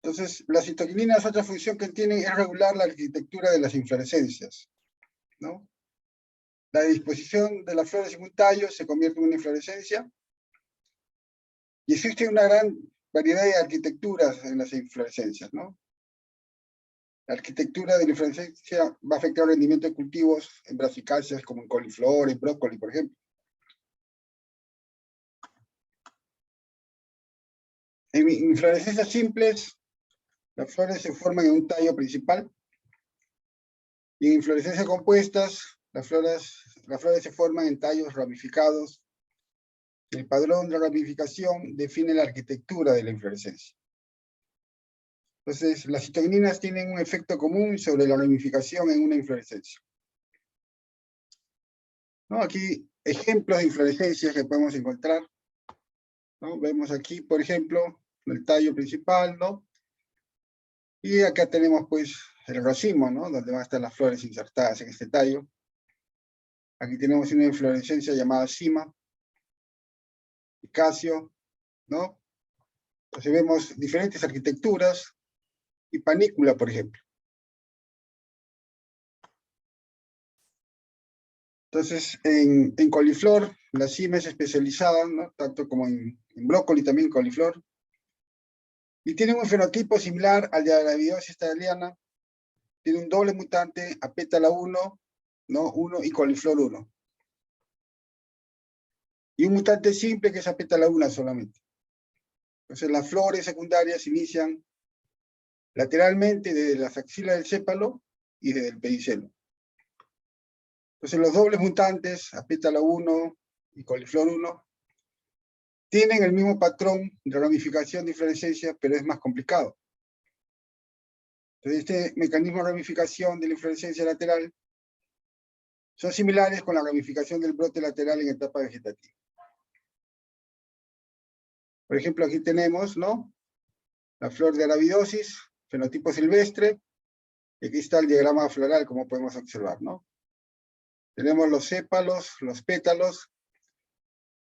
Entonces, las citoquininas, otra función que tienen es regular la arquitectura de las inflorescencias, ¿no? La disposición de las flores en un tallo se convierte en una inflorescencia, y existe una gran variedad de arquitecturas en las inflorescencias, ¿no? La arquitectura de la inflorescencia va a afectar el rendimiento de cultivos en brasicáceas como en coliflor, en brócoli, por ejemplo. En inflorescencias simples, las flores se forman en un tallo principal, y en inflorescencias compuestas, las flores se forman en tallos ramificados. El padrón de ramificación define la arquitectura de la inflorescencia. Entonces, las citoquininas tienen un efecto común sobre la ramificación en una inflorescencia, ¿no? Aquí, ejemplos de inflorescencias que podemos encontrar, ¿no? Vemos aquí, por ejemplo, el tallo principal, ¿no? Y acá tenemos, pues, el racimo, ¿no? Donde van a estar las flores insertadas en este tallo. Aquí tenemos una inflorescencia llamada cima, Casio, ¿no? Entonces vemos diferentes arquitecturas, y panícula, por ejemplo. Entonces, en coliflor, la cima es especializada, ¿no? Tanto como en brócoli, también coliflor. Y tiene un fenotipo similar al de la Arabidopsis thaliana. Tiene un doble mutante, apétala 1, ¿no? 1 y coliflor 1. Y un mutante simple que es apétala 1 solamente. Entonces, las flores secundarias se inician lateralmente desde las axilas del sépalo y desde el pedicelo. Entonces, los dobles mutantes, apétala 1 y coliflor 1, tienen el mismo patrón de ramificación de inflorescencia, pero es más complicado. Entonces, este mecanismo de ramificación de la inflorescencia lateral son similares con la ramificación del brote lateral en etapa vegetativa. Por ejemplo, aquí tenemos, ¿no? La flor de Arabidopsis, fenotipo silvestre, y aquí está el diagrama floral, como podemos observar, ¿no? Tenemos los sépalos, los pétalos,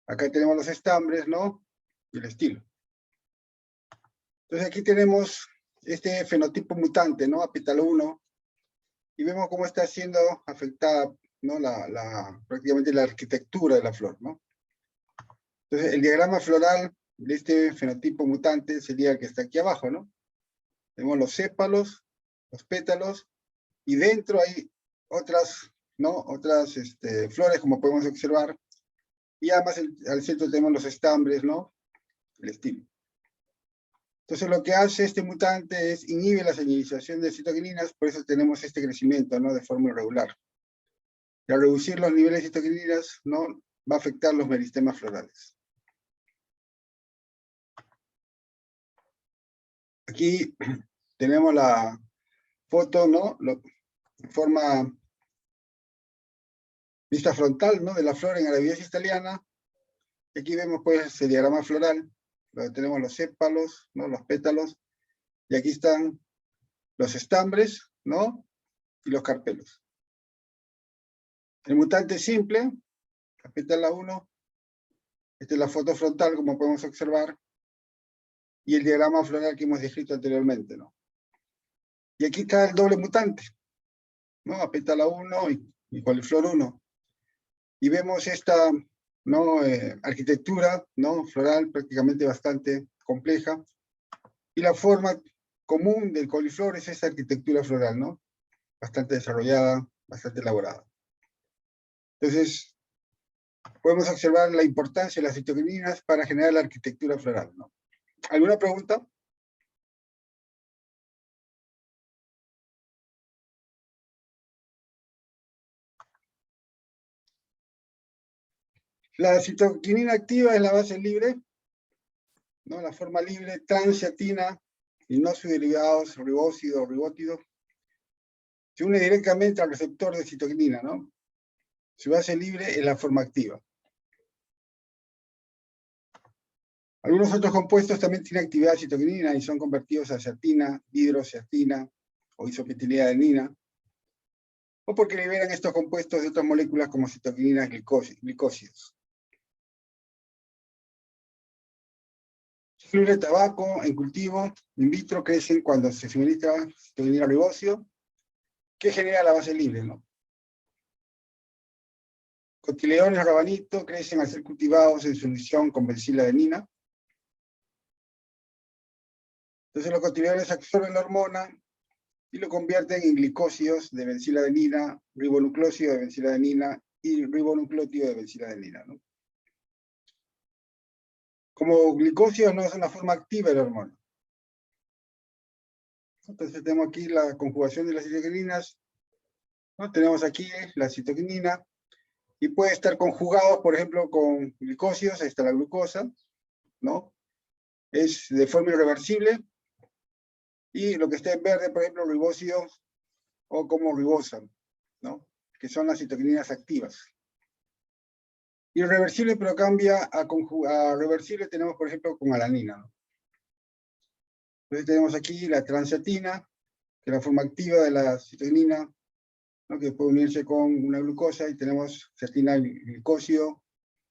acá tenemos los estambres, ¿no? Y el estilo. Entonces aquí tenemos este fenotipo mutante, ¿no? Apétalo 1, y vemos cómo está siendo afectada, ¿no? Prácticamente la arquitectura de la flor, ¿no? Entonces el diagrama floral de este fenotipo mutante sería el que está aquí abajo, ¿no? Tenemos los sépalos, los pétalos, y dentro hay otras, ¿no? Otras flores, como podemos observar, y además al centro tenemos los estambres, ¿no? El estilo. Entonces lo que hace este mutante es inhibe la señalización de citoquininas, por eso tenemos este crecimiento, ¿no? De forma irregular. Y al reducir los niveles de citoquininas, ¿no? Va a afectar los meristemas florales. Aquí tenemos la foto, ¿no? En forma vista frontal, ¿no? De la flor en Arabidopsis thaliana. Aquí vemos, pues, el diagrama floral, donde tenemos los sépalos, ¿no? Los pétalos, y aquí están los estambres, ¿no? Y los carpelos. El mutante simple, apétala 1, esta es la foto frontal, como podemos observar, y el diagrama floral que hemos descrito anteriormente, ¿no? Y aquí está el doble mutante, ¿no? Apétala 1 y coliflor 1. Y vemos esta, ¿no? Arquitectura, ¿no? Floral prácticamente bastante compleja. Y la forma común del coliflor es esta arquitectura floral, ¿no? Bastante desarrollada, bastante elaborada. Entonces, podemos observar la importancia de las citoquininas para generar la arquitectura floral, ¿no? ¿Alguna pregunta? La citoquinina activa es la base libre, ¿no? La forma libre, transciatina y no sus derivados, ribósido o ribótido, se une directamente al receptor de citoquinina, ¿no? Su base libre es la forma activa. Algunos otros compuestos también tienen actividad citoquinina y son convertidos a ciatina, hidrociatina o isopetiliadenina, o porque liberan estos compuestos de otras moléculas como citoquininas glicósidos. Células de tabaco en cultivo in vitro crecen cuando se suministra citoquinina ribosio, que genera la base libre, ¿no? Cotiledones rabanito crecen al ser cultivados en solución con benciladenina. Entonces los cotiledones absorben la hormona y lo convierten en glicósidos de benciladenina, ribonucleósido de benciladenina y ribonucleótido de benciladenina, ¿no? Como glicósidos no es una forma activa de la hormona. Entonces tenemos aquí la conjugación de las citoquininas, ¿no? Tenemos aquí la citoquinina, y puede estar conjugado, por ejemplo, con glicósidos, ahí está la glucosa, ¿no? Es de forma irreversible, y lo que está en verde, por ejemplo, ribósidos o como ribosa, ¿no? Que son las citoquininas activas. Irreversible, pero cambia a reversible, tenemos, por ejemplo, con alanina, ¿no? Entonces tenemos aquí la transatina, que es la forma activa de la citoquinina, ¿no? Que puede unirse con una glucosa, y tenemos certina glicósido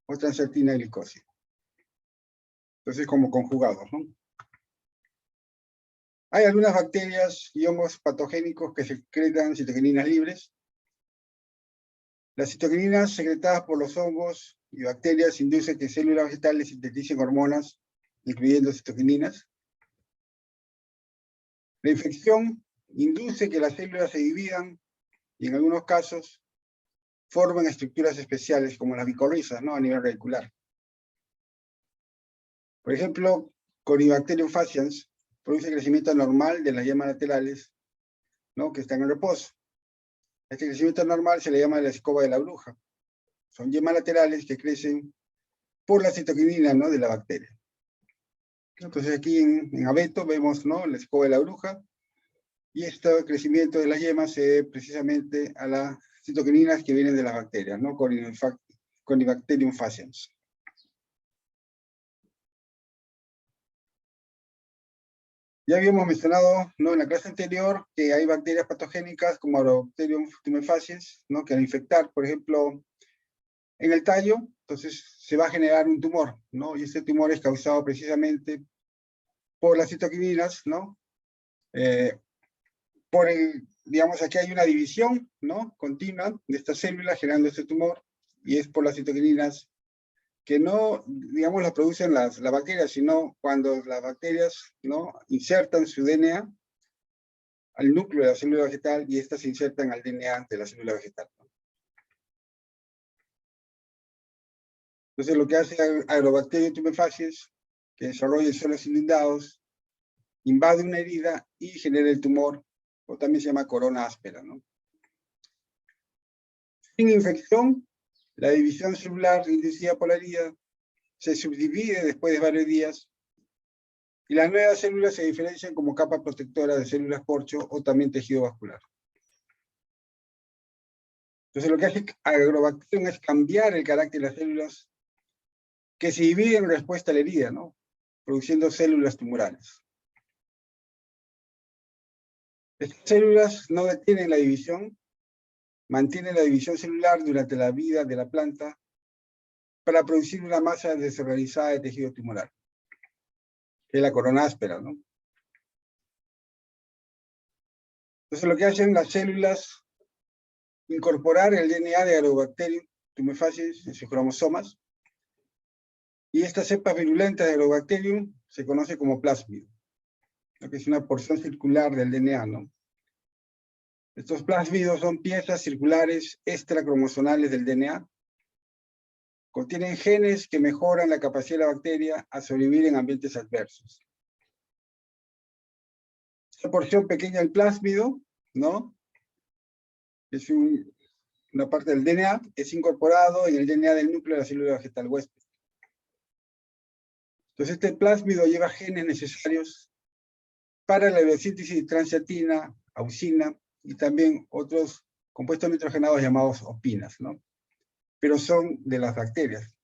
o transatina glicósido. Entonces, como conjugados, ¿no? Hay algunas bacterias y hongos patogénicos que secretan citoquininas libres. Las citoquininas secretadas por los hongos y bacterias inducen que células vegetales sinteticen hormonas, incluyendo citoquininas. La infección induce que las células se dividan y en algunos casos forman estructuras especiales como las micorrizas, ¿no? A nivel radicular. Por ejemplo, Corynebacterium faciens produce crecimiento normal de las yemas laterales, ¿no? Que están en reposo. Este crecimiento normal se le llama la escoba de la bruja. Son yemas laterales que crecen por la citoquinina, ¿no? De la bacteria. Entonces aquí en abeto vemos, ¿no? La escoba de la bruja, y este crecimiento de las yemas se debe precisamente a las citoquininas que vienen de las bacterias, ¿no? Corynebacterium faciens. Ya habíamos mencionado, ¿no? En la clase anterior que hay bacterias patogénicas como Agrobacterium tumefaciens, ¿no? Que al infectar, por ejemplo, en el tallo, entonces se va a generar un tumor, ¿no? Y este tumor es causado precisamente por las citoquininas, ¿no? Digamos, aquí hay una división, ¿no? Continua de estas células generando este tumor, y es por las citoquininas que no, digamos, las producen las bacterias, sino cuando las bacterias, ¿no? Insertan su DNA al núcleo de la célula vegetal, y estas se insertan al DNA de la célula vegetal, ¿no? Entonces lo que hace Agrobacterium tumefaciens, que desarrolla suelos inundados, invade una herida y genera el tumor, o también se llama corona áspera, ¿no? Sin infección, la división celular inducida por la herida se subdivide después de varios días, y las nuevas células se diferencian como capa protectora de células corcho o también tejido vascular. Entonces lo que hace Agrobacterium es cambiar el carácter de las células que se dividen en respuesta a la herida, ¿no? Produciendo células tumorales. Estas células no detienen la división, mantienen la división celular durante la vida de la planta para producir una masa desorganizada de tejido tumoral, que es la corona áspera, ¿no? Entonces lo que hacen las células, incorporar el DNA de Agrobacterium tumefaciens en sus cromosomas, y esta cepa virulenta de Agrobacterium se conoce como plásmido, lo que es una porción circular del DNA, ¿no? Estos plásmidos son piezas circulares extracromosomales del DNA. Contienen genes que mejoran la capacidad de la bacteria a sobrevivir en ambientes adversos. Esta porción pequeña del plásmido, ¿no? Es una parte del DNA, es incorporado en el DNA del núcleo de la célula vegetal huésped. Entonces este plásmido lleva genes necesarios para la biosíntesis de transatina, auxina, y también otros compuestos nitrogenados llamados opinas, ¿no? Pero son de las bacterias.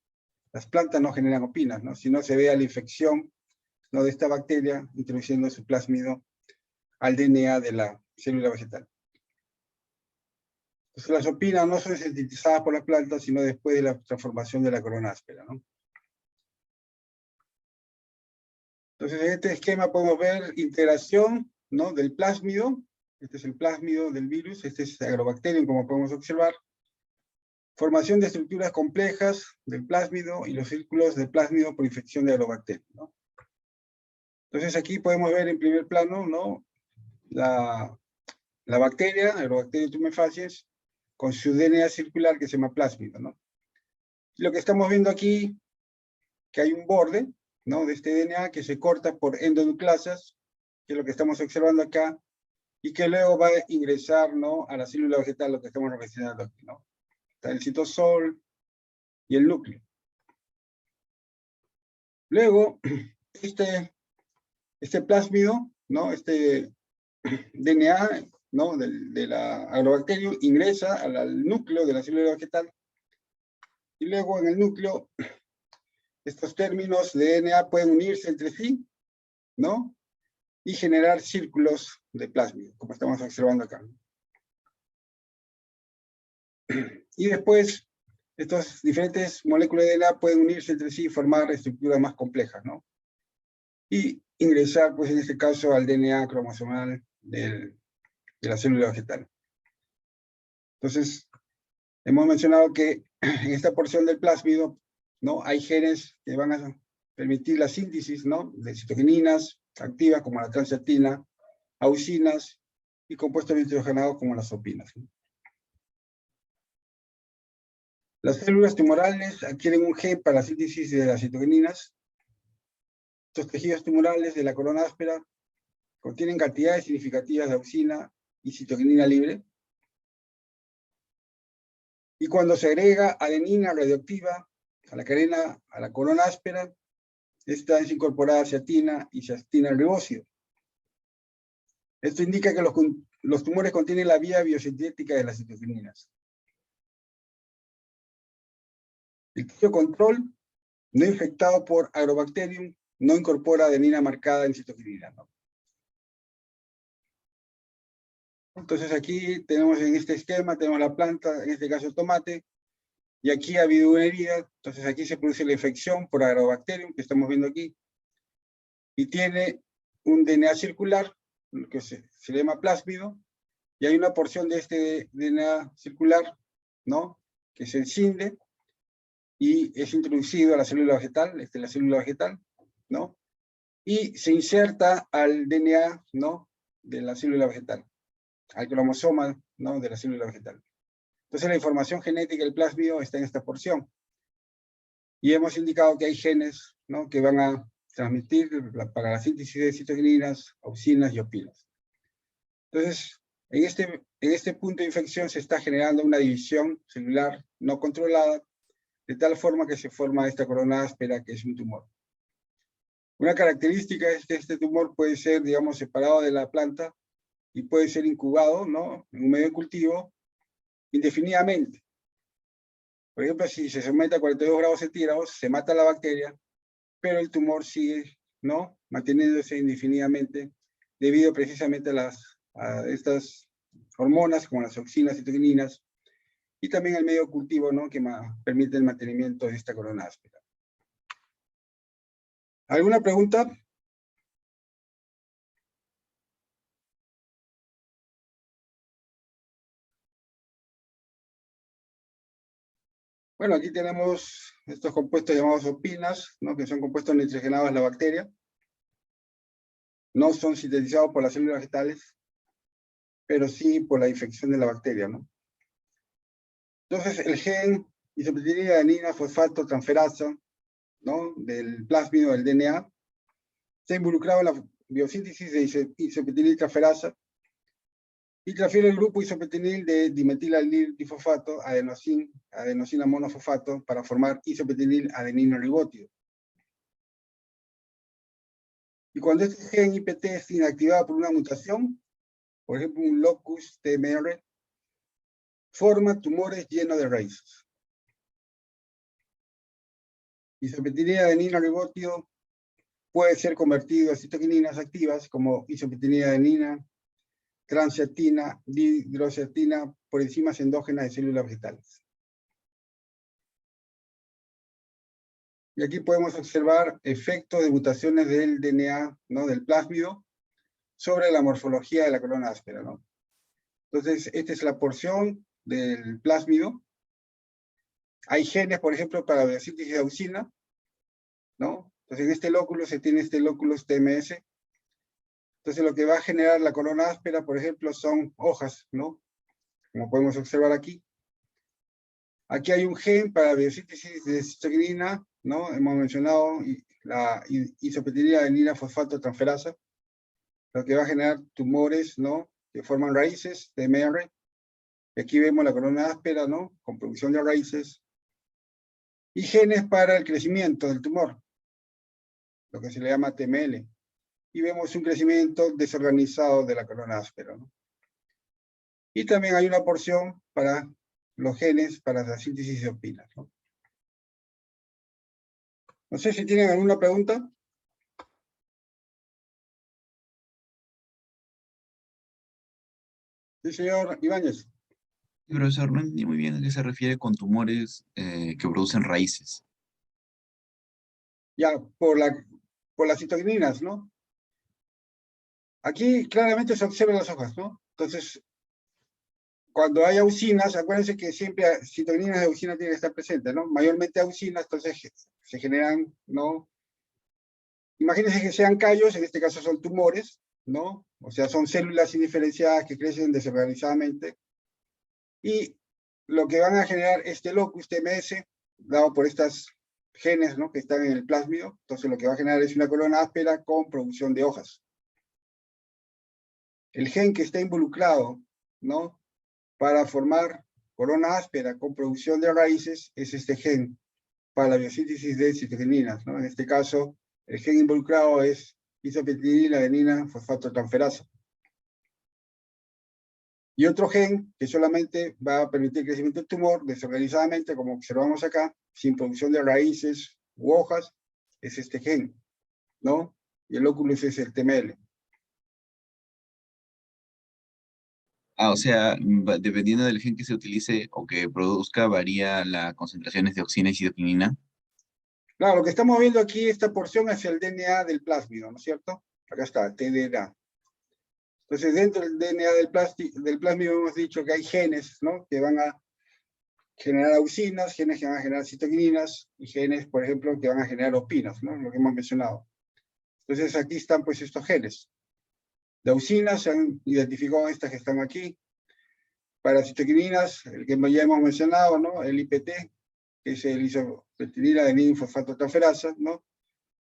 Las plantas no generan opinas, ¿no? Si no se ve a la infección, ¿no? De esta bacteria introduciendo su plásmido al DNA de la célula vegetal. Entonces las opinas no son sintetizadas por las plantas, sino después de la transformación de la corona áspera, ¿no? Entonces, en este esquema podemos ver integración, ¿no?, del plásmido. Este es el plásmido del virus, este es Agrobacterium, como podemos observar. Formación de estructuras complejas del plásmido y los círculos de plásmido por infección de Agrobacterium, ¿no? Entonces, aquí podemos ver en primer plano, ¿no?, la bacteria, Agrobacterium tumefaciens, con su DNA circular que se llama plásmido, ¿no? Lo que estamos viendo aquí, que hay un borde, ¿no?, de este DNA que se corta por endonucleasas, que es lo que estamos observando acá, y que luego va a ingresar, ¿no?, a la célula vegetal, lo que estamos representando aquí, ¿no? Está el citosol y el núcleo. Luego, este plásmido, ¿no?, este DNA, ¿no?, de la Agrobacterium ingresa al núcleo de la célula vegetal, y luego en el núcleo estos términos de DNA pueden unirse entre sí, ¿no?, y generar círculos de plásmido, como estamos observando acá. Y después, estas diferentes moléculas de DNA pueden unirse entre sí y formar estructuras más complejas, ¿no? Y ingresar, pues en este caso, al DNA cromosomal de la célula vegetal. Entonces, hemos mencionado que en esta porción del plásmido, ¿no?, hay genes que van a permitir la síntesis, ¿no?, de citokininas activas como la transciatina, auxinas y compuestos nitrogenados como las opinas, ¿no? Las células tumorales adquieren un gen para la síntesis de las citokininas. Estos tejidos tumorales de la corona áspera contienen cantidades significativas de auxina y citoquinina libre. Y cuando se agrega adenina radioactiva a la corona áspera, esta es incorporada ciatina y ciatina ribósido. Esto indica que los tumores contienen la vía biosintética de las citokininas. El tejido control, no infectado por Agrobacterium, no incorpora adenina marcada en citoquinina, ¿no? Entonces aquí tenemos en este esquema, tenemos la planta, en este caso el tomate, y aquí ha habido una herida, entonces aquí se produce la infección por Agrobacterium, que estamos viendo aquí, y tiene un DNA circular, que se le llama plásmido, y hay una porción de este DNA circular, ¿no?, que se encinde y es introducido a la célula vegetal, la célula vegetal, ¿no?, y se inserta al DNA, ¿no?, de la célula vegetal, al cromosoma, ¿no?, de la célula vegetal. Entonces la información genética del plásmido está en esta porción. Y hemos indicado que hay genes, ¿no?, que van a transmitir para la síntesis de citokininas, auxinas y opinas. Entonces, en este punto de infección se está generando una división celular no controlada, de tal forma que se forma esta corona áspera, que es un tumor. Una característica es que este tumor puede ser, digamos, separado de la planta y puede ser incubado, ¿no?, en un medio de cultivo indefinidamente. Por ejemplo, si se somete a 42 grados centígrados, se mata la bacteria, pero el tumor sigue, ¿no?, manteniéndose indefinidamente debido precisamente a estas hormonas como las auxinas, citokininas, y también el medio cultivo, ¿no?, que permite el mantenimiento de esta corona áspera. ¿Alguna pregunta? Bueno, aquí tenemos estos compuestos llamados opinas, ¿no?, que son compuestos nitrogenados de la bacteria. No son sintetizados por las células vegetales, pero sí por la infección de la bacteria, ¿no? Entonces, el gen isopetilina fosfato transferasa, ¿no?, del plásmido del DNA, está involucrado en la biosíntesis de isopetilina transferasa y transfiere el grupo isopetinil de dimetil difosfato a adenosina monofosfato para formar isopetinil adenino ribótido. Y cuando este gen IPT es inactivado por una mutación, por ejemplo un locus TMR, forma tumores llenos de raíces. Isopetinil adenino ribótido puede ser convertido a citokininas activas como isopetinil adenina, transciatina, dihidroxiatina por enzimas endógenas de células vegetales. Y aquí podemos observar efectos de mutaciones del DNA, ¿no? Del plásmido sobre la morfología de la corona áspera, ¿no? Entonces, esta es la porción del plásmido. Hay genes, por ejemplo, para la síntesis de auxina, ¿no? Entonces, en este lóculo se tiene este lóculus TMS. Entonces, lo que va a generar la corona áspera, por ejemplo, son hojas, ¿no? Como podemos observar aquí. Aquí hay un gen para la biosíntesis de citoquinina, ¿no? Hemos mencionado la isopetilina fosfato transferasa, lo que va a generar tumores, ¿no? Que forman raíces, TMR. Y aquí vemos la corona áspera, ¿no? Con producción de raíces. Y genes para el crecimiento del tumor, lo que se le llama TML. Y vemos un crecimiento desorganizado de la corona áspera, ¿no? Y también hay una porción para los genes para la síntesis de opinas, ¿no? No sé si tienen alguna pregunta. Sí, señor Ibáñez. Sí, profesor, no entendí muy bien a qué se refiere con tumores que producen raíces. Ya, por las citoquininas, ¿no? Aquí claramente se observan las hojas, ¿no? Entonces, cuando hay auxinas, acuérdense que siempre citoquininas de auxina tienen que estar presentes, ¿no? Mayormente auxinas, entonces se generan, ¿no? Imagínense que sean callos, en este caso son tumores, ¿no? O sea, son células indiferenciadas que crecen desorganizadamente. Y lo que van a generar este locus TMS, dado por estas genes, ¿no? Que están en el plásmido, entonces lo que va a generar es una corona áspera con producción de hojas. El gen que está involucrado, ¿no? Para formar corona áspera con producción de raíces es este gen para la biosíntesis de citogeninas, ¿no? En este caso, el gen involucrado es isopetilina fosfato transferasa. Y otro gen que solamente va a permitir el crecimiento del tumor desorganizadamente, como observamos acá, sin producción de raíces u hojas, es este gen, ¿no? Y el óculus es el TML. Ah, o sea, dependiendo del gen que se utilice o que produzca, varía las concentraciones de auxina y citoquinina. Claro, lo que estamos viendo aquí, esta porción es el DNA del plásmido, ¿no es cierto? Acá está, TDNA. Entonces, dentro del DNA del plásmido hemos dicho que hay genes, ¿no? Que van a generar auxinas, genes que van a generar citoquininas y genes, por ejemplo, que van a generar opinas, ¿no? Lo que hemos mencionado. Entonces, aquí están pues estos genes. De auxinas se han identificado estas que están aquí. Para citoquininas, el que ya hemos mencionado, ¿no? El IPT, que es el isopetilina de fosfato transferasa, ¿no?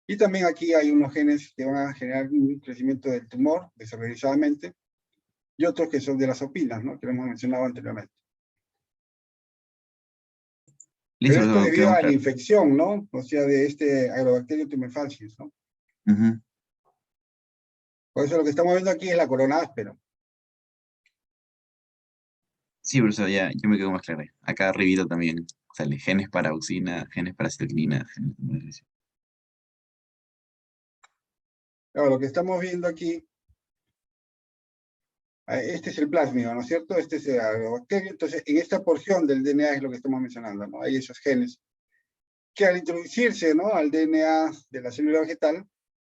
Y también aquí hay unos genes que van a generar un crecimiento del tumor desorganizadamente, y otros que son de las opinas, ¿no? Que lo hemos mencionado anteriormente. Pero Listo, esto profesor, debido quedó a la claro. infección, ¿no? O sea, de este Agrobacterium tumefaciens, ¿no? Ujú. Por eso lo que estamos viendo aquí es la corona áspera. Sí, profesor, ya me quedó más claro. Acá arribita también sale genes para auxina, genes para citoquinina, genes. Claro, lo que estamos viendo aquí, este es el plásmido, ¿no es cierto? Este es el agrobacterio. Entonces, en esta porción del DNA es lo que estamos mencionando, ¿no? Hay esos genes que al introducirse, ¿no? Al DNA de la célula vegetal,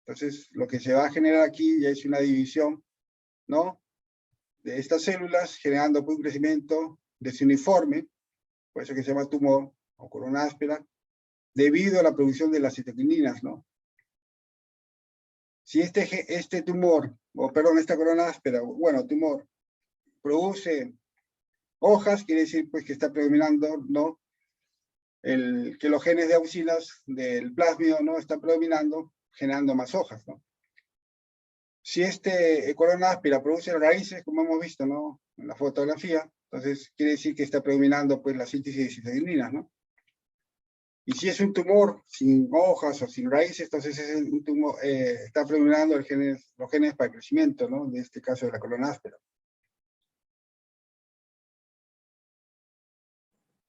entonces lo que se va a generar aquí ya es una división, ¿no? De estas células, generando pues, un crecimiento desuniforme, por eso que se llama tumor o corona áspera, debido a la producción de las citoquininas, ¿no? Si este tumor, o perdón, esta corona áspera, bueno, tumor, produce hojas, quiere decir pues que está predominando, ¿no? Que los genes de auxinas del plásmido, ¿no? Están predominando, generando más hojas, ¿no? Si este corona áspera produce raíces, como hemos visto, ¿no? En la fotografía, entonces quiere decir que está predominando pues la síntesis de citogeninas, ¿no? Y si es un tumor sin hojas o sin raíces, entonces es un tumor, está predominando los genes para el crecimiento, ¿no? De este caso de la corona áspera.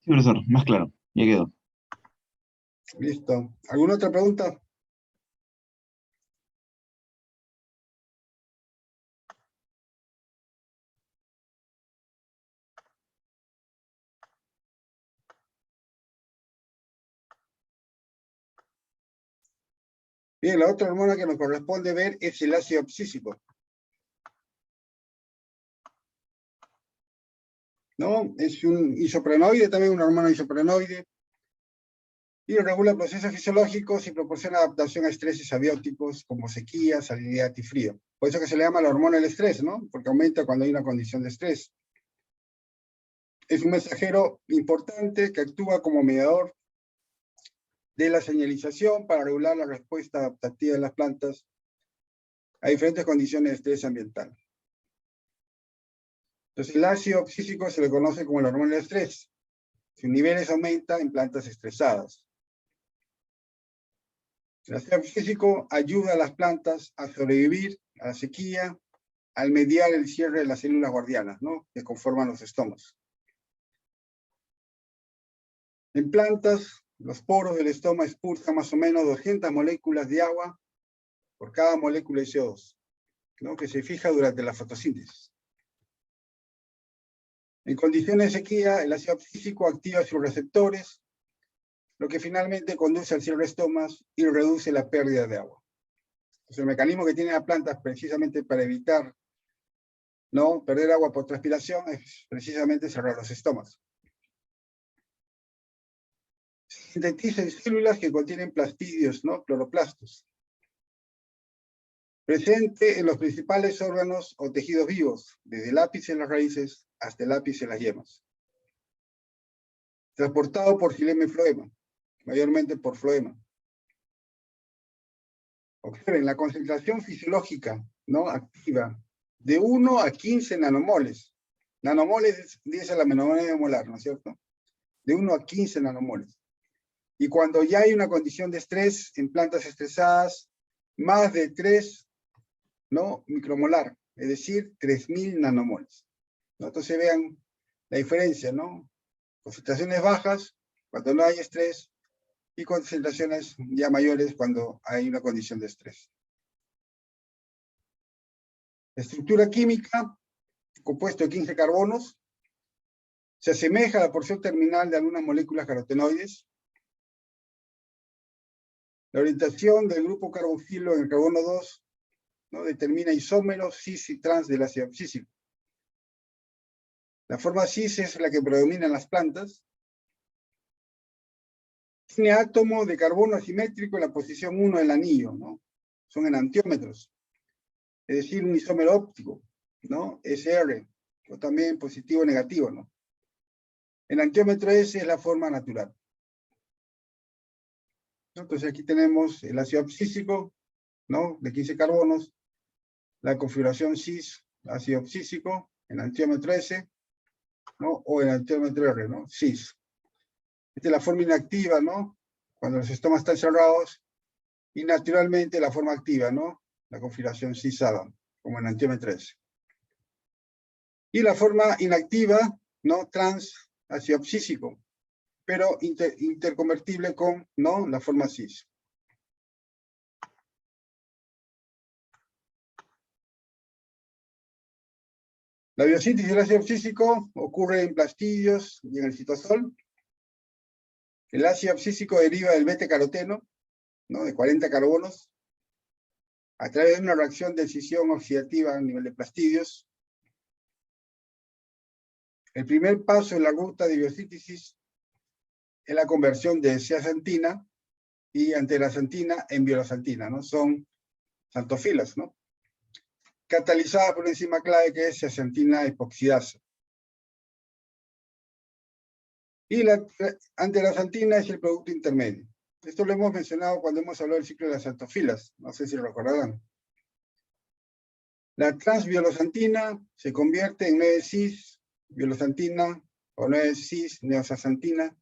Sí, profesor, más claro, ya quedó. Listo. ¿Alguna otra pregunta? Bien, la otra hormona que nos corresponde ver es el ácido abscísico, ¿no? Es un isoprenoide, también una hormona isoprenoide, y regula procesos fisiológicos y proporciona adaptación a estreses abióticos como sequía, salinidad y frío. Por eso que se le llama la hormona del estrés, ¿no? Porque aumenta cuando hay una condición de estrés. Es un mensajero importante que actúa como mediador de la señalización para regular la respuesta adaptativa de las plantas a diferentes condiciones de estrés ambiental. Entonces, el ácido abscísico se le conoce como la hormona del estrés. Sus niveles aumentan en plantas estresadas. El ácido abscísico ayuda a las plantas a sobrevivir a la sequía al mediar el cierre de las células guardianas, ¿no? Que conforman los estomas. En plantas, los poros del estoma expulsan más o menos 200 moléculas de agua por cada molécula de CO2, ¿no? Que se fija durante la fotosíntesis. En condiciones de sequía, el ácido abscísico activa sus receptores, lo que finalmente conduce al cierre de estomas y reduce la pérdida de agua. Entonces, el mecanismo que tienen las plantas precisamente para evitar, ¿no?, perder agua por transpiración es precisamente cerrar los estomas. Sintetiza en células que contienen plastidios, ¿no?, cloroplastos. Presente en los principales órganos o tejidos vivos, desde el ápice en las raíces hasta el ápice en las yemas. Transportado por xilema y floema, mayormente por floema. Observen la concentración fisiológica, ¿no?, activa, de 1 a 15 nanomoles. Nanomoles es 10 a la menos 9 molar, ¿no es cierto? De 1 a 15 nanomoles. Y cuando ya hay una condición de estrés en plantas estresadas, más de 3, ¿no?, micromolar, es decir, 3000 nanomoles. ¿No? Entonces vean la diferencia, ¿no? Concentraciones bajas cuando no hay estrés y concentraciones ya mayores cuando hay una condición de estrés. La estructura química, compuesto de 15 carbonos, se asemeja a la porción terminal de algunas moléculas carotenoides. La orientación del grupo carboxilo en el carbono 2, ¿no?, determina isómeros cis y trans del ácido abscísico. La forma cis es la que predomina en las plantas. Tiene átomo de carbono asimétrico en la posición 1 del anillo, ¿no? Son enantiómetros. Es decir, un isómero óptico, ¿no? SR, o también positivo o negativo, ¿no? El enantiómetro S es la forma natural. Entonces aquí tenemos el ácido abscísico, ¿no?, de 15 carbonos, la configuración cis, ácido abscísico, enantiómetro S, ¿no?, o enantiómetro R, ¿no?, cis. Esta es la forma inactiva, ¿no?, cuando los estomas están cerrados, y naturalmente la forma activa, ¿no?, la configuración cis-Adam, como enantiómetro S. Y la forma inactiva, ¿no?, trans, ácido abscísico, pero interconvertible con, ¿no?, la forma cis. La biosíntesis del ácido abscísico ocurre en plastidios y en el citosol. El ácido abscísico deriva del beta-caroteno, ¿no?, de 40 carbonos, a través de una reacción de escisión oxidativa a nivel de plastidios. El primer paso en la ruta de biosíntesis es la conversión de zeaxantina y anteraxantina en violaxantina, ¿no? Son xantofilas, ¿no?, catalizada por una enzima clave que es zeaxantina epoxidasa. Y la anteraxantina es el producto intermedio. Esto lo hemos mencionado cuando hemos hablado del ciclo de las xantofilas, no sé si lo recordarán. La transviolaxantina se convierte en 9-cis-violaxantina o 9-cis-neoxantina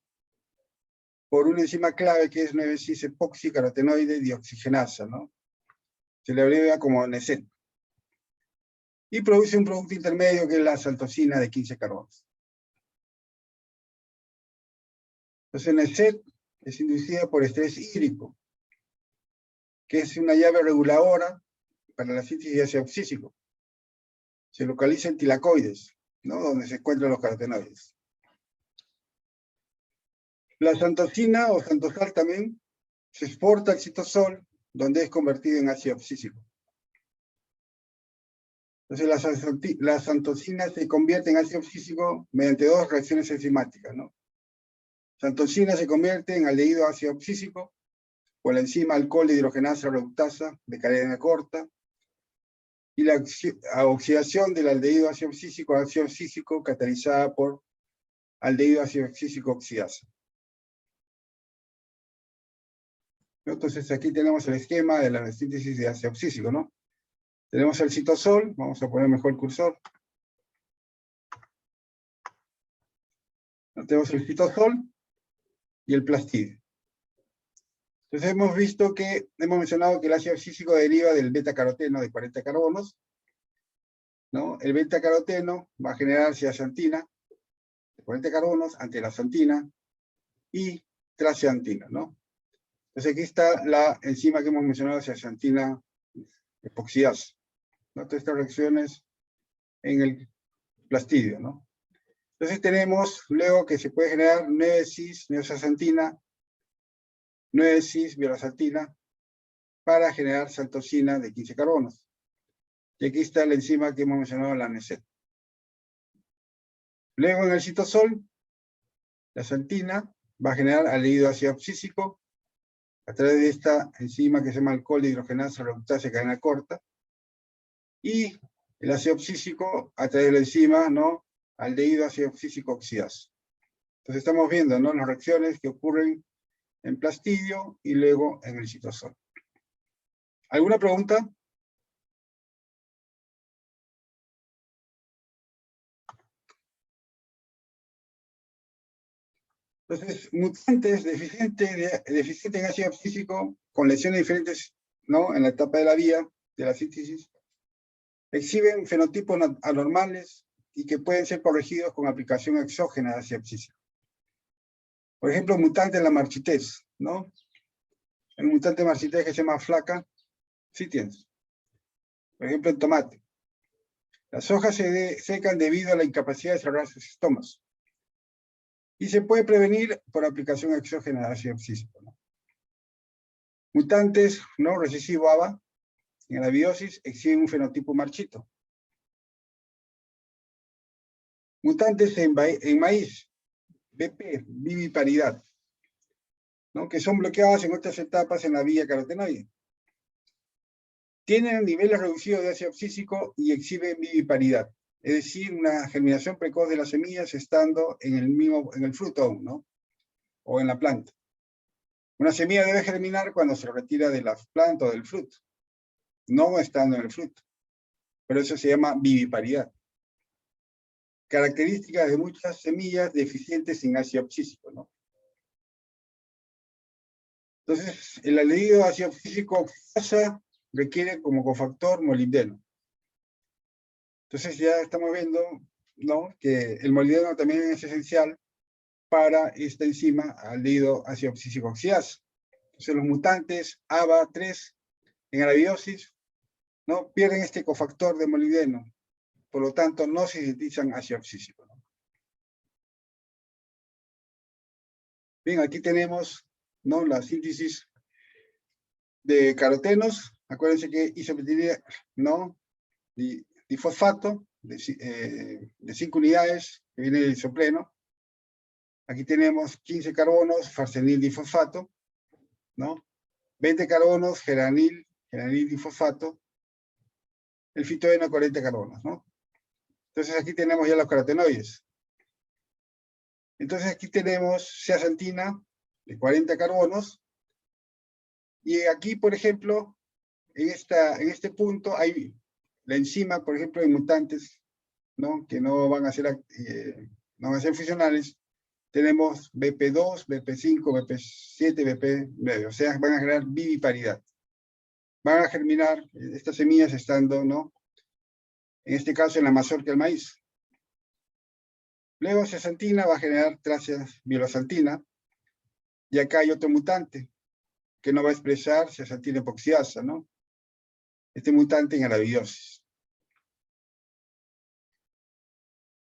por una enzima clave que es 9-cis-epoxicarotenoide dioxigenasa, ¿no? Se le abrevia como NECET. Y produce un producto intermedio que es la xantosina de 15 carbonos. Entonces, NECET es inducida por estrés hídrico, que es una llave reguladora para la síntesis de ácido abscísico. Se localiza en tilacoides, ¿no?, donde se encuentran los carotenoides. La xantosina o xantosal también se exporta al citosol donde es convertido en ácido abscísico. Entonces las xantosinas se convierten en ácido abscísico mediante dos reacciones enzimáticas, ¿no? Xantosina se convierte en aldehído ácido abscísico por la enzima alcohol de hidrogenasa reductasa de cadena corta, y la oxidación del aldehído ácido abscísico a ácido abscísico catalizada por aldehído ácido abscísico oxidasa. Entonces aquí tenemos el esquema de la síntesis de ácido abscísico, ¿no? Tenemos el citosol, vamos a poner mejor el cursor. Tenemos el citosol y el plastidio. Entonces hemos mencionado que el ácido abscísico deriva del beta-caroteno de 40 carbonos, ¿no? El beta-caroteno va a generar zeaxantina de 40 carbonos ante la xantina y traceantina, ¿no? Entonces aquí está la enzima que hemos mencionado, zeaxantina epoxidasa, ¿no? Todas estas reacciones en el plastidio, ¿no? Entonces tenemos luego que se puede generar 9-cis neozeaxantina, 9-cis violaxantina para generar xantosina de 15 carbonos. Y aquí está la enzima que hemos mencionado, la NECET. Luego en el citosol, la xantina va a generar aldehído ácido abscísico a través de esta enzima que se llama alcohol de hidrogenasa reductasa de cadena corta. Y el ácido abscísico a través de la enzima, ¿no? Aldehído ácido abscísico oxidasa. Entonces estamos viendo, ¿no? Las reacciones que ocurren en plastidio y luego en el citosol. ¿Alguna pregunta? Entonces, mutantes deficientes en ácido abscísico con lesiones diferentes, ¿no? En la etapa de la vía de la síntesis, exhiben fenotipos anormales y que pueden ser corregidos con aplicación exógena de ácido abscísico. Por ejemplo, mutante en la marchitez, ¿no? El mutante de marchitez que se llama flaca, sí tienes. Por ejemplo, en tomate. Las hojas se secan debido a la incapacidad de desarrollar sus estomas. Y se puede prevenir por aplicación exógena de ácido abscísico, ¿no? Mutantes, ¿no? Recesivo ABA, en la biosis exhiben un fenotipo marchito. Mutantes en maíz, BP, viviparidad, ¿no? Que son bloqueadas en otras etapas en la vía carotenoide. Tienen niveles reducidos de ácido abscísico y exhiben viviparidad, es decir, una germinación precoz de las semillas estando en el fruto aún, ¿no? O en la planta. Una semilla debe germinar cuando se retira de la planta o del fruto, no estando en el fruto. Pero eso se llama viviparidad. Características de muchas semillas deficientes en ácido abscísico, ¿no? Entonces, el aldehído ácido abscísico oxidasa requiere como cofactor molibdeno. Entonces ya estamos viendo, ¿no? Que el molibdeno también es esencial para esta enzima aldehído ácido abscísico oxidasa. Entonces los mutantes ABA3 en anabiosis, ¿no? Pierden este cofactor de molibdeno, por lo tanto no se sintetizan ácido abscísico, ¿no? Bien, aquí tenemos, ¿no? La síntesis de carotenos. Acuérdense que isometilidad, ¿no? Difosfato de 5 unidades, que viene del isopreno. Aquí tenemos 15 carbonos, farsenil difosfato, ¿no? 20 carbonos, geranil difosfato. El fitoeno 40 carbonos, ¿no? Entonces aquí tenemos ya los carotenoides. Entonces aquí tenemos zeaxantina de 40 carbonos. Y aquí, por ejemplo, en este punto hay la enzima, por ejemplo, en mutantes, ¿no? Que no van a ser funcionales. Tenemos BP2, BP5, BP7, BP9. O sea, van a generar viviparidad. Van a germinar estas semillas estando, ¿no? En este caso, en la mazorca del maíz. Luego, zeaxantina va a generar violaxantina. Y acá hay otro mutante que no va a expresar zeaxantina epoxidasa, ¿no? Este mutante en arabiosis.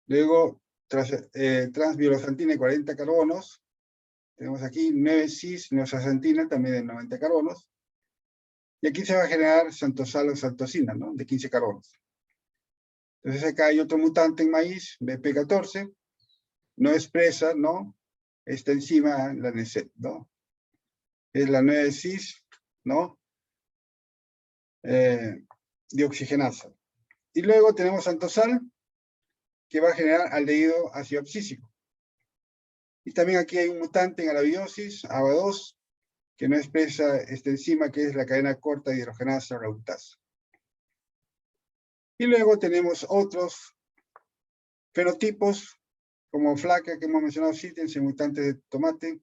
Luego, transviolaxantina de 40 carbonos. Tenemos aquí 9-cis neozeaxantina también de 90 carbonos. Y aquí se va a generar santosal o saltosina, ¿no? De 15 carbonos. Entonces acá hay otro mutante en maíz, BP14, no expresa, ¿no? Esta enzima, la NECET, ¿no? Es la 9-cis, ¿no? Dioxigenasa. Y luego tenemos santosal, que va a generar aldehído ácido abscísico. Y también aquí hay un mutante en arabiosis, ABA2, que no expresa esta enzima que es la cadena corta de hidrogenasa reductasa. Y luego tenemos otros fenotipos, como flaca, que hemos mencionado, sítens, en mutante de tomate,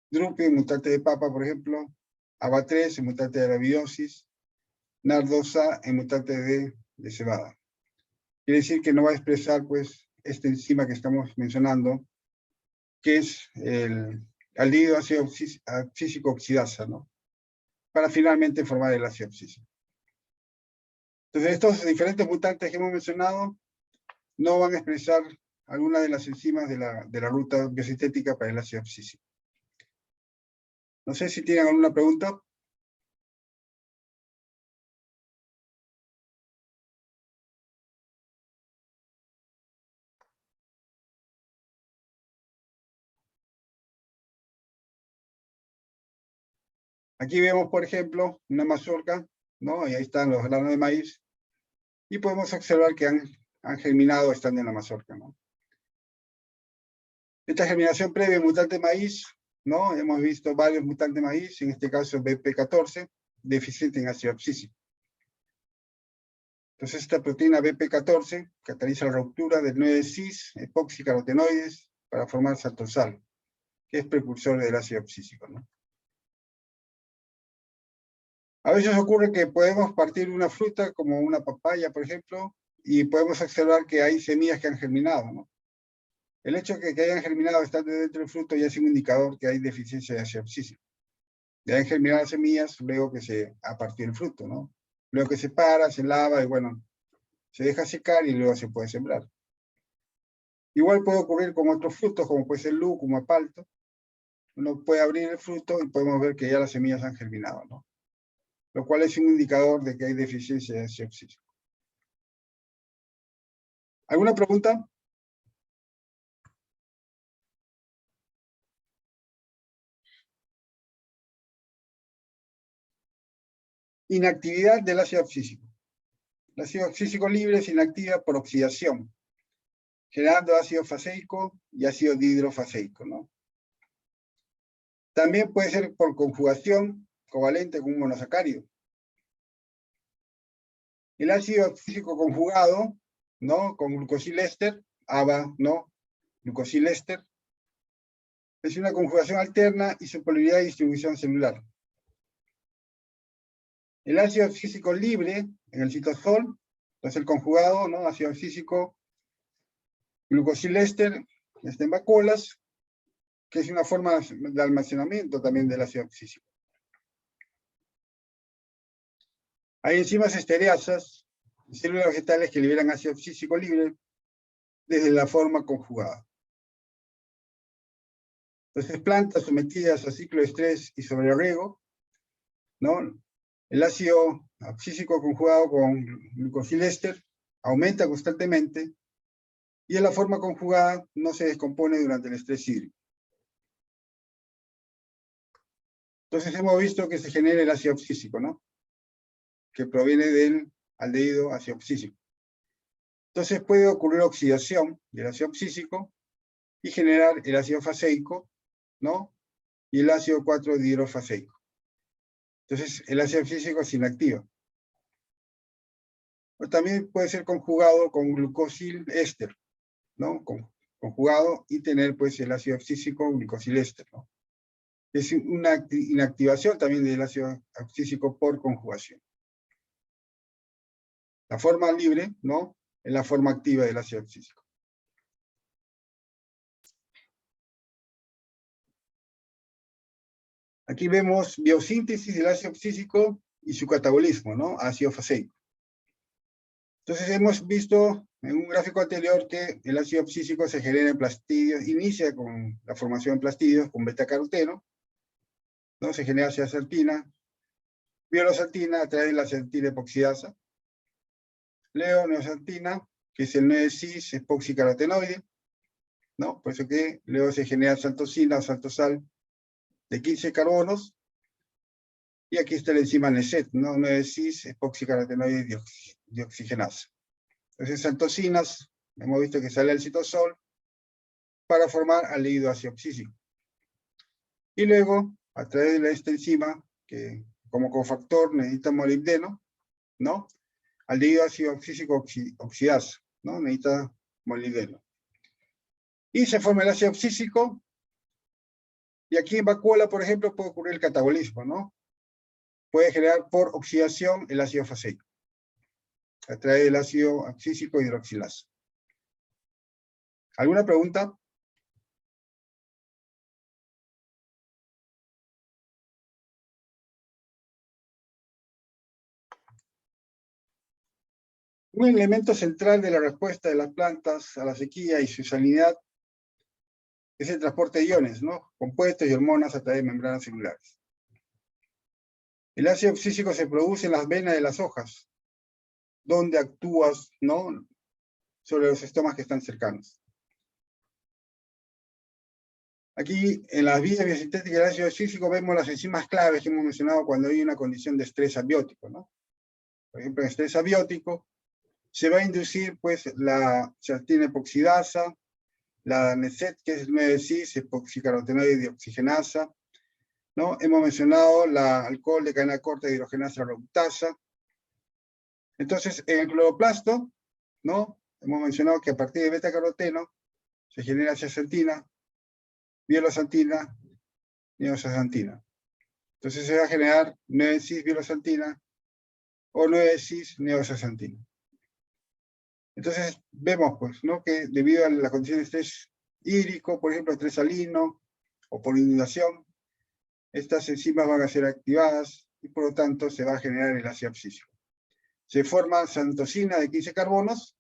drupi, en mutante de papa, por ejemplo, ABA3, en mutante de arabiosis, nardosa, en mutante de cebada. Quiere decir que no va a expresar, pues, esta enzima que estamos mencionando, que es el aldehído ácido abscísico oxidasa, ¿no? Para finalmente formar el ácido abscísico. Entonces, estos diferentes mutantes que hemos mencionado no van a expresar alguna de las enzimas de la ruta biosintética para el ácido abscísico. No sé si tienen alguna pregunta. Aquí vemos, por ejemplo, una mazorca, ¿no? Y ahí están los granos de maíz. Y podemos observar que han germinado estando en la mazorca, ¿no? Esta germinación previa en mutante maíz, ¿no? Hemos visto varios mutantes maíz, en este caso BP14, deficiente en ácido abscísico. Entonces esta proteína BP14 cataliza la ruptura del 9-cis epoxicarotenoides para formar santosal, que es precursor del ácido abscísico, ¿no? A veces ocurre que podemos partir una fruta, como una papaya, por ejemplo, y podemos observar que hay semillas que han germinado, ¿no? El hecho de que hayan germinado estando dentro del fruto ya es un indicador que hay deficiencia de ácido abscísico. Deben germinar las semillas luego que a partir del fruto, ¿no? Luego que se para, se lava y bueno, se deja secar y luego se puede sembrar. Igual puede ocurrir con otros frutos, como puede ser el lúcuma, palto. Uno puede abrir el fruto y podemos ver que ya las semillas han germinado, ¿no? Lo cual es un indicador de que hay deficiencia de ácido abscísico. ¿Alguna pregunta? Inactividad del ácido abscísico. El ácido abscísico libre se inactiva por oxidación, generando ácido faseico y ácido dihidrofaseico, ¿no? También puede ser por conjugación covalente con un monosacárido. El ácido abscísico conjugado, ¿no? Con glucosilester, ABA, ¿no? Glucosilester, es una conjugación alterna y su polaridad y distribución celular. El ácido abscísico libre, en el citosol, es el conjugado, ¿no? Ácido abscísico, glucosilester, está en vacuolas, que es una forma de almacenamiento también del ácido abscísico. Hay enzimas estereasas, células vegetales que liberan ácido abscísico libre desde la forma conjugada. Entonces, plantas sometidas a ciclo de estrés y sobreriego, ¿no? El ácido abscísico conjugado con glucosilester aumenta constantemente y en la forma conjugada no se descompone durante el estrés hídrico. Entonces hemos visto que se genera el ácido abscísico, ¿no? Que proviene del aldehído ácido abscísico. Entonces puede ocurrir oxidación del ácido abscísico y generar el ácido faseico, ¿no? Y el ácido 4-dihidrofaseico. Entonces el ácido abscísico es inactivo. O también puede ser conjugado con glucosil-éster, ¿no? Conjugado y tener pues el ácido abscísico glicosil-éster, ¿no? Es una inactivación también del ácido abscísico por conjugación. La forma libre, ¿no? Es la forma activa del ácido abscísico. Aquí vemos biosíntesis del ácido abscísico y su catabolismo, ¿no? Ácido faseico. Entonces hemos visto en un gráfico anterior que el ácido abscísico se genera en plastidios, inicia con la formación en plastidios con beta-caroteno, ¿no? Se genera acidaserpina, Violosantina a través de la ciantina epoxidasa. Leoneosantina, que es el 9-cis epoxicarotenoide, ¿no? Por eso que luego se genera saltosina o saltosal de 15 carbonos. Y aquí está la enzima NECET, ¿no? 9-cis epoxicarotenoide dioxigenasa. Entonces, saltosinas, hemos visto que sale el citosol para formar aldehído ácido oxísico. Y luego, a través de esta enzima, que como cofactor necesita molibdeno, ¿no? Aldehído ácido oxísico oxidasa, ¿no? Necesita molibdeno. Y se forma el ácido oxísico, y aquí en vacuola, por ejemplo, puede ocurrir el catabolismo, ¿no? Puede generar por oxidación el ácido faseico, a través del ácido oxísico hidroxilasa. ¿Alguna pregunta? Un elemento central de la respuesta de las plantas a la sequía y su salinidad es el transporte de iones, ¿no? Compuestos y hormonas a través de membranas celulares. El ácido oxísico se produce en las venas de las hojas, donde actúas, ¿no? Sobre los estomas que están cercanos. Aquí, en las vías biosintéticas del ácido oxísico, vemos las enzimas claves que hemos mencionado cuando hay una condición de estrés abiótico, ¿no? Por ejemplo, en estrés abiótico, se va a inducir, pues, la ciantina epoxidasa, la NECET, que es el 9-cis epoxicarotenoide dioxigenasa, ¿no? Hemos mencionado la alcohol de cadena corta de hidrogenasa reductasa. Entonces, en el cloroplasto, ¿no? Hemos mencionado que a partir de beta-caroteno se genera zeaxantina, violosantina, neozeaxantina. Entonces se va a generar 9-cis violosantina o 9-cis neozeaxantina. Entonces vemos, pues, ¿no? Que debido a la condición de estrés hídrico, por ejemplo, estrés salino o por inundación, estas enzimas van a ser activadas y por lo tanto se va a generar el ácido oxísico. Se forma xantosina de 15 carbonos,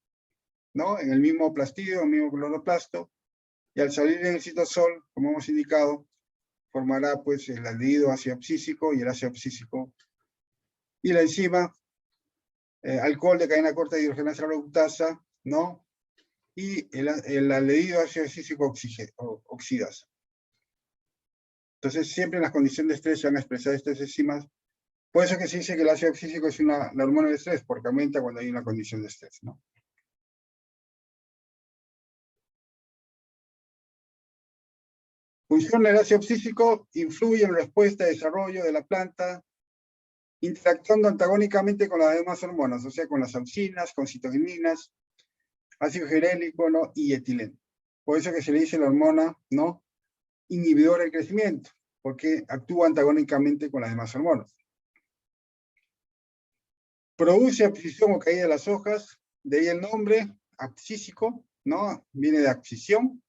¿no? En el mismo plastido, el mismo cloroplasto, y al salir en el citosol, como hemos indicado, formará pues el aldehído ácido oxísico y el ácido oxísico. Y la enzima, alcohol de cadena corta de hidrogenasa reductasa, ¿no? Y el aldehído ácido oxísico oxidasa. Entonces, siempre en las condiciones de estrés se van a expresar estas enzimas. Por eso que se dice que el ácido oxísico es la hormona de estrés, porque aumenta cuando hay una condición de estrés, ¿no? Función del ácido oxísico influye en la respuesta de desarrollo de la planta, interactuando antagónicamente con las demás hormonas, o sea, con las auxinas, con citokininas, ácido girélico, ¿no? Y etileno. Por eso que se le dice la hormona, ¿no? Inhibidora del crecimiento, porque actúa antagónicamente con las demás hormonas. Produce abscisión o caída de las hojas, de ahí el nombre, abscísico, ¿no? Viene de abscisión.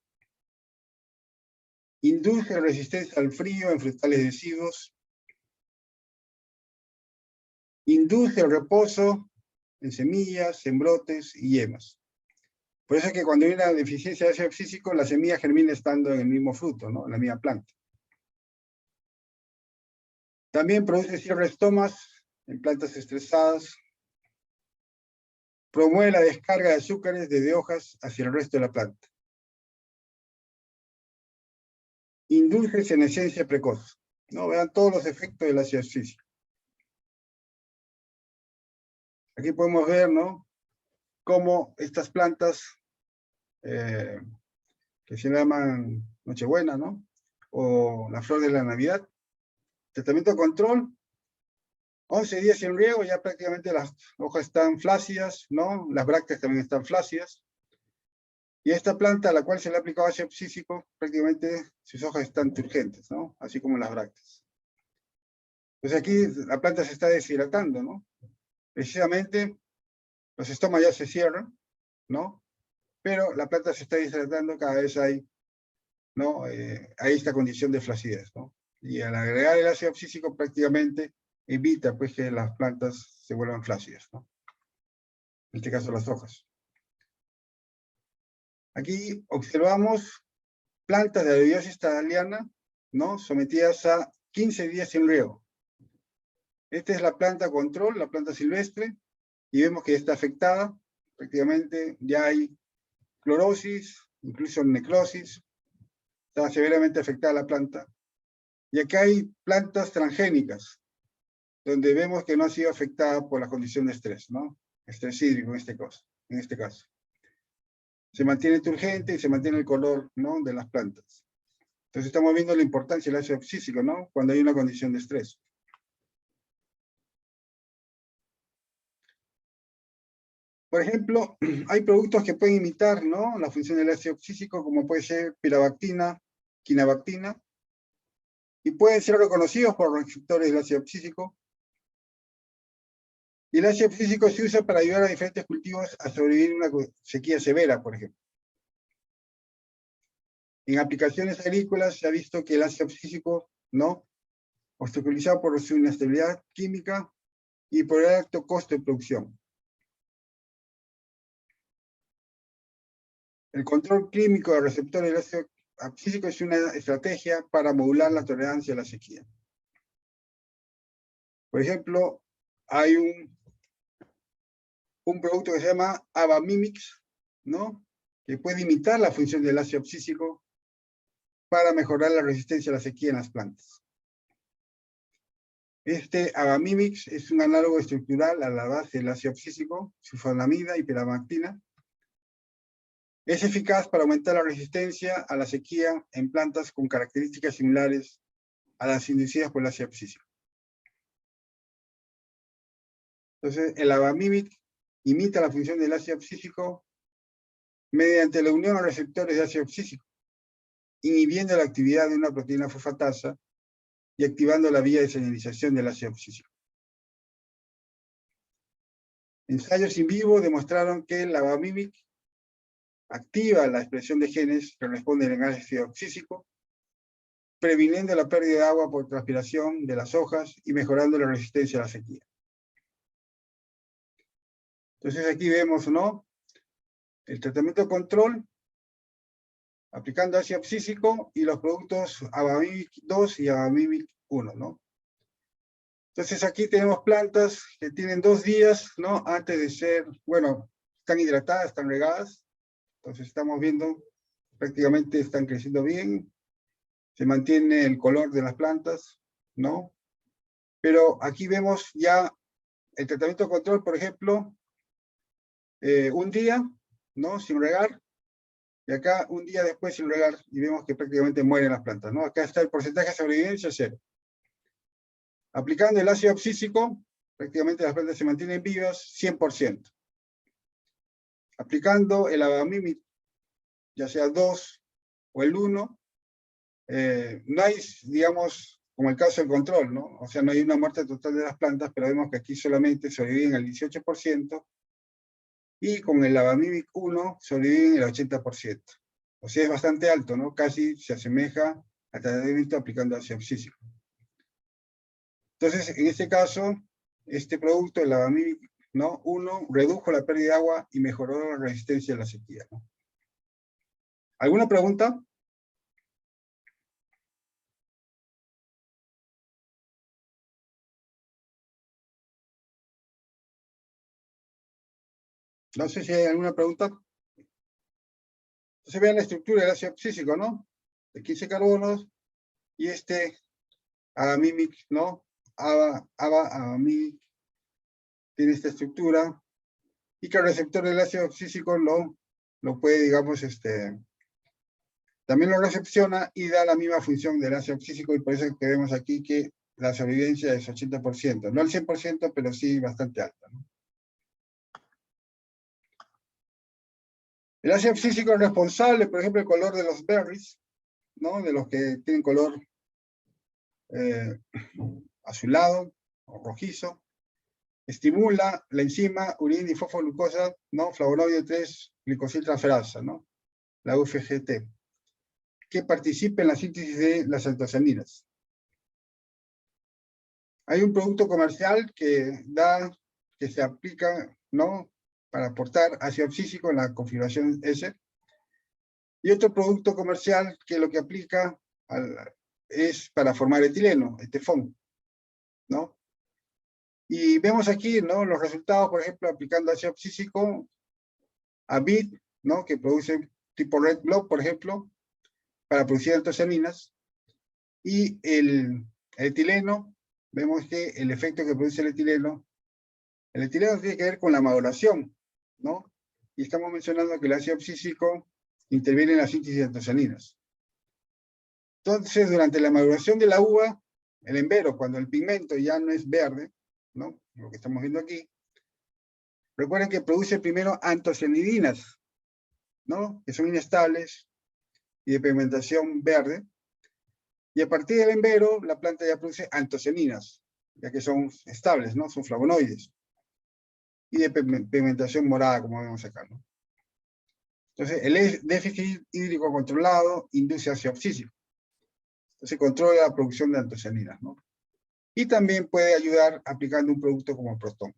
Induce resistencia al frío en frutales deciduos. Induce el reposo en semillas, en brotes y yemas. Por eso es que cuando hay una deficiencia de ácido oxísico, la semilla germina estando en el mismo fruto, ¿no? En la misma planta. También produce cierre de estomas en plantas estresadas. Promueve la descarga de azúcares desde hojas hacia el resto de la planta. Induce senescencia precoz. ¿No? Vean todos los efectos del ácido oxísico. Aquí podemos ver, ¿no? Cómo estas plantas que se llaman Nochebuena, ¿no? O la flor de la Navidad. Tratamiento control. 11 días sin riego, ya prácticamente las hojas están flácidas, ¿no? Las brácteas también están flácidas. Y esta planta a la cual se le ha aplicado ácido oxísico, prácticamente sus hojas están turgentes, ¿no? Así como las brácteas. Pues aquí la planta se está deshidratando, ¿no? Precisamente los estomas ya se cierran, ¿no? Pero la planta se está deshidratando, cada vez hay, ¿no? Hay esta condición de flacidez, ¿no? Y al agregar el ácido oxísico prácticamente evita pues que las plantas se vuelvan flácidas, ¿no? En este caso las hojas. Aquí observamos plantas de Arabidopsis thaliana, ¿no? Sometidas a 15 días sin riego. Esta es la planta control, la planta silvestre, y vemos que está afectada, prácticamente ya hay clorosis, incluso necrosis, está severamente afectada la planta. Y acá hay plantas transgénicas, donde vemos que no ha sido afectada por la condición de estrés, ¿no? Estrés hídrico en este caso. Se mantiene turgente y se mantiene el color, ¿no?, de las plantas. Entonces estamos viendo la importancia del ácido abscísico, ¿no?, cuando hay una condición de estrés. Por ejemplo, hay productos que pueden imitar, ¿no?, la función del ácido abscísico, como puede ser pirabactina, quinabactina, y pueden ser reconocidos por los receptores del ácido abscísico. Y el ácido abscísico se usa para ayudar a diferentes cultivos a sobrevivir una sequía severa, por ejemplo. En aplicaciones agrícolas se ha visto que el ácido abscísico, ¿no?, obstaculizado por su inestabilidad química y por el alto costo de producción. El control clínico de receptores del ácido abscísico es una estrategia para modular la tolerancia a la sequía. Por ejemplo, hay un producto que se llama Abamimix, ¿no?, que puede imitar la función del ácido abscísico para mejorar la resistencia a la sequía en las plantas. Este Abamimix es un análogo estructural a la base del ácido abscísico, sulfonamida y pirabactina. Es eficaz para aumentar la resistencia a la sequía en plantas con características similares a las inducidas por el ácido abscísico. Entonces, el Abamimic imita la función del ácido abscísico mediante la unión a receptores de ácido abscísico, inhibiendo la actividad de una proteína fosfatasa y activando la vía de señalización del ácido abscísico. Ensayos in vivo demostraron que el Abamimic activa la expresión de genes que responden al ácido abscísico, previniendo la pérdida de agua por transpiración de las hojas y mejorando la resistencia a la sequía. Entonces aquí vemos, ¿no?, el tratamiento de control aplicando ácido abscísico y los productos Abamimic 2 y Abamimic 1, ¿no? Entonces aquí tenemos plantas que tienen 2 días, ¿no?, antes de ser, bueno, están hidratadas, están regadas. Entonces estamos viendo, prácticamente están creciendo bien, se mantiene el color de las plantas, ¿no? Pero aquí vemos ya el tratamiento de control, por ejemplo, un día, ¿no?, sin regar, y acá un día después sin regar, y vemos que prácticamente mueren las plantas, ¿no? Acá está el porcentaje de sobrevivencia, 0. Aplicando el ácido abscísico, prácticamente las plantas se mantienen vivas, 100%. Aplicando el Abamimic, ya sea 2 o el 1, no hay, digamos, como el caso del control, ¿no? O sea, no hay una muerte total de las plantas, pero vemos que aquí solamente sobreviven el 18%, y con el Abamimic 1 sobreviven el 80%. O sea, es bastante alto, ¿no? Casi se asemeja al tratamiento aplicando ácido abscísico. Entonces, en este caso, este producto, el Abamimic, ¿no?, 1, redujo la pérdida de agua y mejoró la resistencia a la sequía, ¿no? ¿Alguna pregunta? No sé si hay alguna pregunta. Entonces vean la estructura del ácido abscísico, ¿no? De 15 carbonos, y este Abamimic, ¿no? Abamimic tiene esta estructura, y que el receptor del ácido abscísico lo puede, digamos, también lo recepciona y da la misma función del ácido abscísico, y por eso que vemos aquí que la sobrevivencia es 80%, no al 100%, pero sí bastante alta, ¿no? El ácido abscísico es responsable, por ejemplo, el color de los berries, ¿no?, de los que tienen color azulado o rojizo. Estimula la enzima uridinifosfoglucosa, ¿no?, flavonoide 3 glicosiltransferasa, ¿no?, la UFGT, que participa en la síntesis de las antocianinas. Hay un producto comercial que se aplica, ¿no?, para aportar ácido abscísico en la configuración S, y otro producto comercial que lo que aplica es para formar etileno, etefón, ¿no? Y vemos aquí, ¿no? Los resultados, por ejemplo, aplicando ácido abscísico a BIT, ¿no? Que produce tipo Red Blood, por ejemplo, para producir antocianinas. Y el etileno, vemos que el efecto que produce el etileno tiene que ver con la maduración, ¿no? Y estamos mencionando que el ácido abscísico interviene en la síntesis de antocianinas. Entonces, durante la maduración de la uva, el embero, cuando el pigmento ya no es verde, ¿no? Lo que estamos viendo aquí, recuerden que produce primero antocianidinas, ¿no? Que son inestables y de pigmentación verde. Y a partir del embero, la planta ya produce antocianinas, ya que son estables, ¿no? Son flavonoides. Y de pigmentación morada, como vemos acá, ¿no? Entonces, el déficit hídrico controlado induce ácido abscísico. Entonces, controla la producción de antocianinas, ¿no? Y también puede ayudar aplicando un producto como Proton.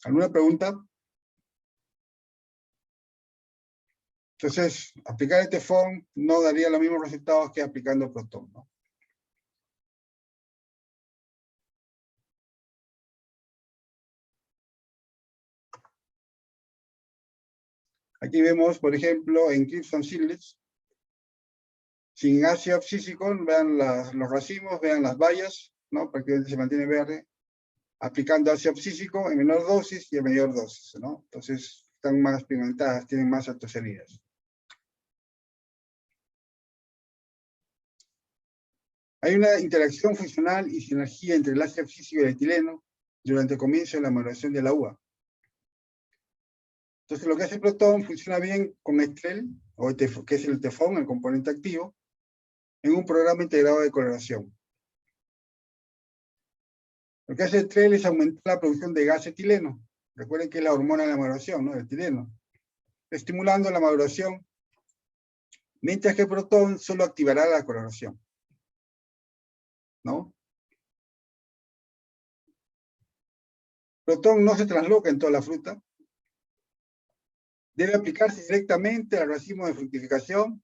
¿Alguna pregunta? Entonces, aplicar este FON no daría los mismos resultados que aplicando Proton, ¿no? Aquí vemos, por ejemplo, en Crimson Seedless, sin ácido abscísico, vean los racimos, vean las bayas, ¿no? Prácticamente se mantiene verde, aplicando ácido abscísico en menor dosis y en mayor dosis, ¿no? Entonces, están más pigmentadas, tienen más antocianinas. Hay una interacción funcional y sinergia entre el ácido abscísico y el etileno durante el comienzo de la maduración de la uva. Entonces, lo que hace Proton funciona bien con Estrel, que es el tefón, el componente activo, en un programa integrado de coloración. Lo que hace Estrel es aumentar la producción de gas etileno. Recuerden que es la hormona de la maduración, ¿no? El etileno. Estimulando la maduración, mientras que Proton solo activará la coloración, ¿no? Proton no se transloca en toda la fruta. Debe aplicarse directamente al racimo de fructificación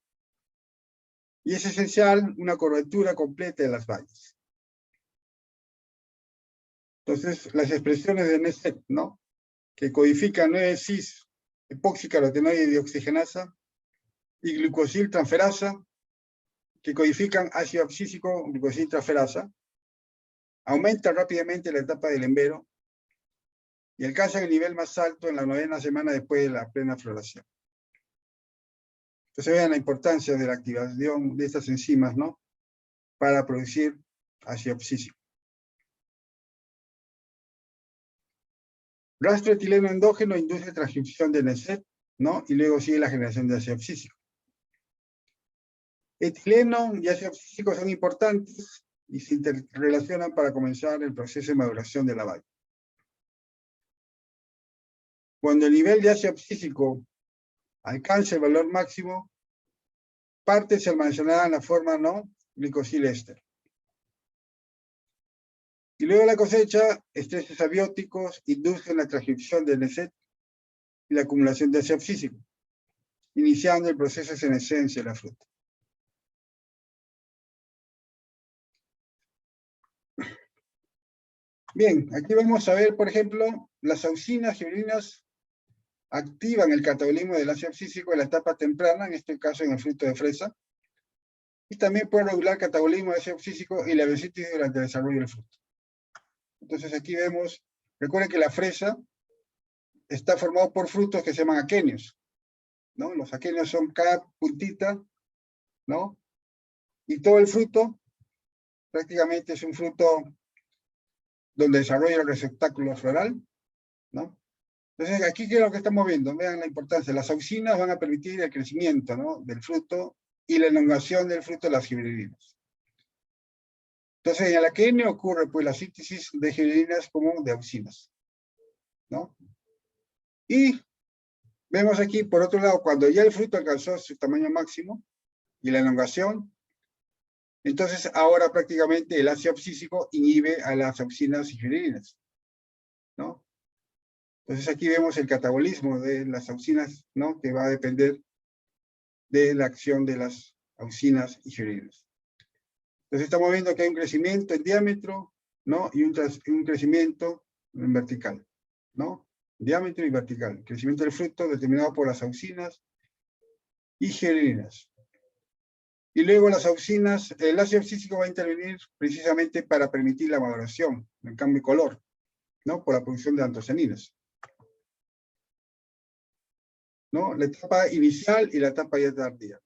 y es esencial una cobertura completa de las bayas. Entonces, las expresiones de NESET, ¿no? Que codifican 9-cis epóxicarotenoide dioxigenasa y glucosiltransferasa, que codifican ácido abscísico glucosiltransferasa, aumentan rápidamente la etapa del embero y alcanzan el nivel más alto en la 9ª semana después de la plena floración. Entonces vean la importancia de la activación de estas enzimas, ¿no? Para producir ácido abscísico. Rastro etileno endógeno induce transcripción de NESET, ¿no? Y luego sigue la generación de ácido abscísico. Etileno y ácido abscísico son importantes y se interrelacionan para comenzar el proceso de maduración de la baya. Cuando el nivel de ácido abscísico alcance el valor máximo, parte se almacenará en la forma no glicosil-éster. Y luego de la cosecha, estreses abióticos inducen la transcripción de NESET y la acumulación de ácido abscísico, iniciando el proceso de senescencia de la fruta. Bien, aquí vamos a ver, por ejemplo, las auxinas y gibberinas activan el catabolismo del ácido abscísico en la etapa temprana, en este caso en el fruto de fresa, y también puede regular el catabolismo del ácido abscísico y la biosíntesis durante el desarrollo del fruto. Entonces aquí vemos, recuerden que la fresa está formado por frutos que se llaman aquenios, ¿no? Los aquenios son cada puntita, ¿no? Y todo el fruto prácticamente es un fruto donde desarrolla el receptáculo floral, ¿no? Entonces, aquí, ¿qué es lo que estamos viendo? Vean la importancia. Las auxinas van a permitir el crecimiento, ¿no? Del fruto y la elongación del fruto de las gibberinas. Entonces, en el aquenio ocurre pues la síntesis de gibberinas como de auxinas, ¿no? Y vemos aquí, por otro lado, cuando ya el fruto alcanzó su tamaño máximo y la elongación, entonces ahora prácticamente el ácido abscísico inhibe a las auxinas y gibberinas, ¿no? Entonces aquí vemos el catabolismo de las auxinas, ¿no? Que va a depender de la acción de las auxinas y gibberinas. Entonces estamos viendo que hay un crecimiento en diámetro, ¿no? Y un crecimiento en vertical, ¿no? Diámetro y vertical. Crecimiento del fruto determinado por las auxinas y giolininas. Y luego las auxinas, el ácido abscísico va a intervenir precisamente para permitir la maduración, el cambio de color, ¿no? Por la producción de antocianinas, ¿no? La etapa inicial y la etapa ya tardía.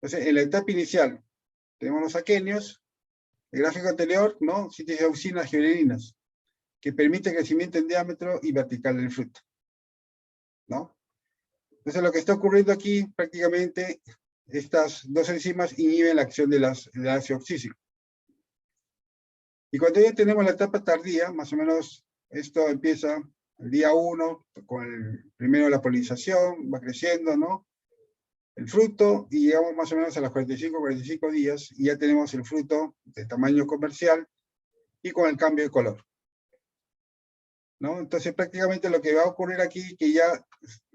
Entonces, en la etapa inicial, tenemos los aquenios, el gráfico anterior, ¿no? Síntesis de auxinas giolininas, que permite el crecimiento en diámetro y vertical del fruto, ¿no? Entonces, lo que está ocurriendo aquí, prácticamente, estas dos enzimas inhiben la acción del ácido abscísico. Y cuando ya tenemos la etapa tardía, más o menos, esto empieza el día 1, con primero la polinización, va creciendo, ¿no? El fruto, y llegamos más o menos a los 45 días, y ya tenemos el fruto de tamaño comercial, y con el cambio de color, ¿no? Entonces, prácticamente lo que va a ocurrir aquí, que ya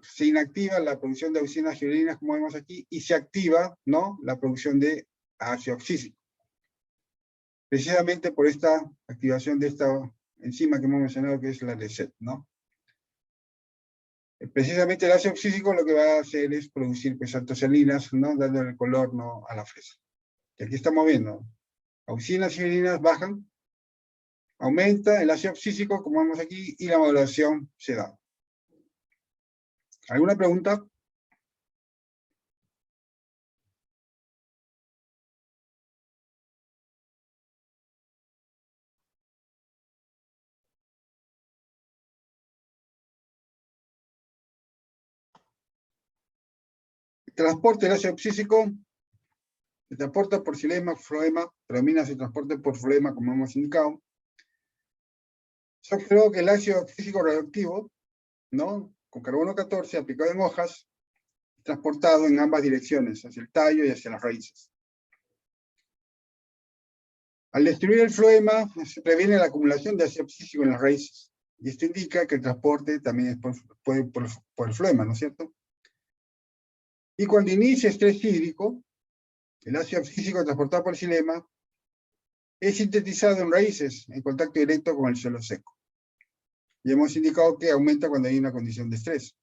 se inactiva la producción de auxinas giolininas, como vemos aquí, y se activa, ¿no? La producción de ácido abscísico. Precisamente por esta activación de esta enzima que hemos mencionado, que es la LECET, ¿no? Precisamente el ácido abscísico lo que va a hacer es producir pues, antocianinas, ¿no? Dándole el color, ¿no? A la fresa. Y aquí estamos viendo, auxinas y giolininas bajan, aumenta el ácido abscísico, como vemos aquí, y la maduración se da. ¿Alguna pregunta? Transporte del ácido abscísico se transporta por xilema, floema, proamina se transporta por floema, como hemos indicado. Se observó que el ácido abscísico radioactivo, ¿no? Con carbono 14 aplicado en hojas, transportado en ambas direcciones, hacia el tallo y hacia las raíces. Al destruir el floema, se previene la acumulación de ácido abscísico en las raíces. Y esto indica que el transporte también es por el floema, ¿no es cierto? Y cuando inicia estrés hídrico, el ácido abscísico transportado por el xilema es sintetizado en raíces, en contacto directo con el suelo seco. Y hemos indicado que aumenta cuando hay una condición de estrés.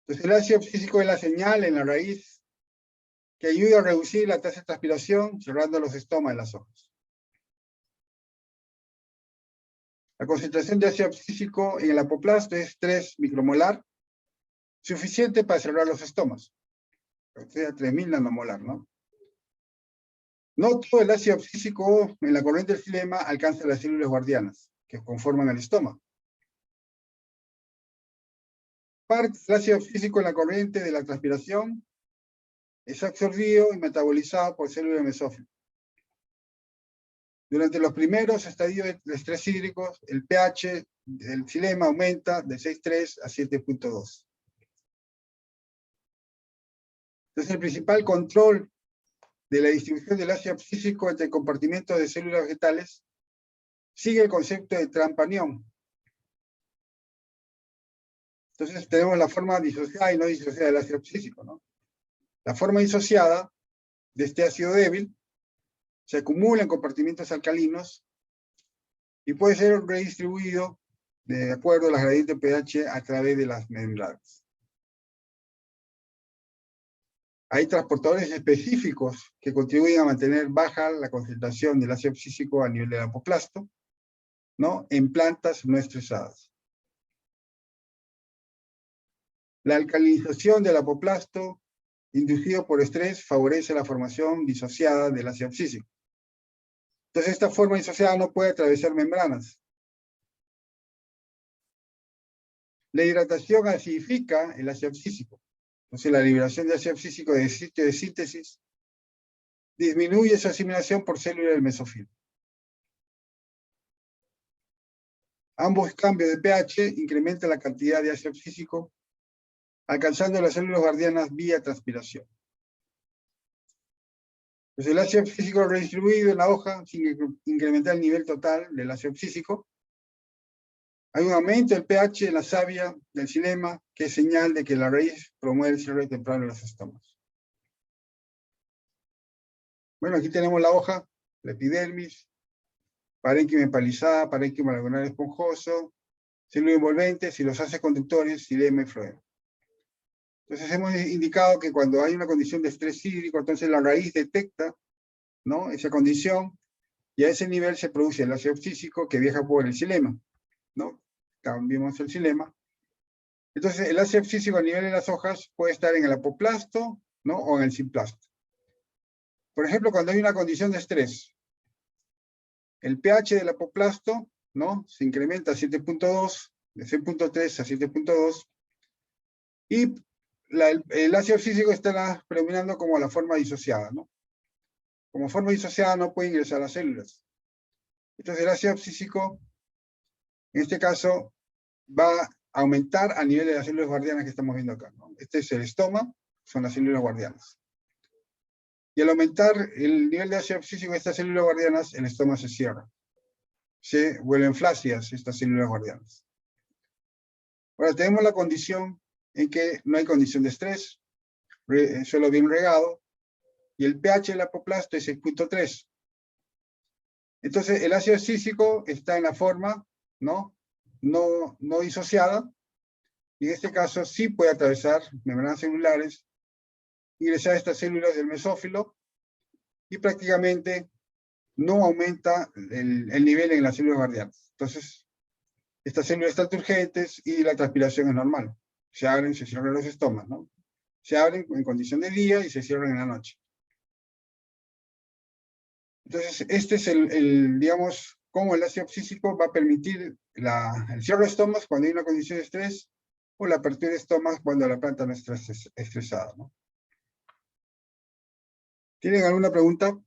Entonces, el ácido abscísico es la señal en la raíz que ayuda a reducir la tasa de transpiración, cerrando los estomas de las hojas. La concentración de ácido abscísico en el apoplasto es 3 micromolar, suficiente para cerrar los estomas. O sea, 3000 nanomolar, ¿no? No todo el ácido abscísico en la corriente del xilema alcanza las células guardianas, que conforman el estómago. Parte del ácido abscísico en la corriente de la transpiración es absorbido y metabolizado por células de mesófilo. Durante los primeros estadios de estrés hídricos, el pH del xilema aumenta de 6,3 a 7,2. Entonces, el principal control de la distribución del ácido abscísico entre compartimentos de células vegetales sigue el concepto de trampa-anión. Entonces, tenemos la forma disociada y no disociada del ácido abscísico, ¿no? La forma disociada de este ácido débil se acumula en compartimentos alcalinos y puede ser redistribuido de acuerdo a las gradientes pH a través de las membranas. Hay transportadores específicos que contribuyen a mantener baja la concentración del ácido abscísico a nivel del apoplasto, ¿no? En plantas no estresadas. La alcalinización del apoplasto inducido por estrés favorece la formación disociada del ácido abscísico. Entonces, esta forma disociada no puede atravesar membranas. La hidratación acidifica el ácido abscísico. Entonces, la liberación de ácido abscísico de sitio de síntesis disminuye su asimilación por células del mesófilo. Ambos cambios de pH incrementan la cantidad de ácido abscísico, alcanzando las células guardianas vía transpiración. Pues el ácido abscísico redistribuido en la hoja, sin incrementar el nivel total del ácido abscísico, hay un aumento del pH en la savia del xilema, que es señal de que la raíz promueve el cierre temprano de los estomas. Bueno, aquí tenemos la hoja, la epidermis, parénquima empalizada, parénquima lagunar esponjoso, célula envolvente, silosáceas conductores, xilema y floema. Entonces hemos indicado que cuando hay una condición de estrés hídrico, entonces la raíz detecta, ¿no?, esa condición, y a ese nivel se produce el ácido abscísico que viaja por el xilema, ¿no? Cambiamos el xilema. Entonces el ácido abscísico a nivel de las hojas puede estar en el apoplasto, ¿no?, o en el simplasto. Por ejemplo, cuando hay una condición de estrés, el pH del apoplasto, ¿no?, se incrementa a 7.2, de 6.3 a 7.2, y el ácido abscísico está predominando como la forma disociada, ¿no? Como forma disociada no puede ingresar a las células. Entonces el ácido abscísico, en este caso, va a aumentar a nivel de las células guardianas que estamos viendo acá, ¿no? Este es el estoma, son las células guardianas. Y al aumentar el nivel de ácido abscísico de estas células guardianas, el estoma se cierra. Se vuelven flácidas estas células guardianas. Ahora tenemos la condición en que no hay condición de estrés, suelo bien regado, y el pH del apoplasto es 6.3. Entonces el ácido abscísico está en la forma, ¿no?, no disociada, y en este caso sí puede atravesar membranas celulares, ingresar a estas células del mesófilo, y prácticamente no aumenta el nivel en las células guardianas. Entonces, estas células están turgentes y la transpiración es normal. Se abren, se cierran los estomas, ¿no? Se abren en condición de día y se cierran en la noche. Entonces, este es digamos, cómo el ácido abscísico va a permitir el cierre de estomas cuando hay una condición de estrés, o la apertura de estomas cuando la planta no está estresada, ¿no? ¿Tienen alguna pregunta?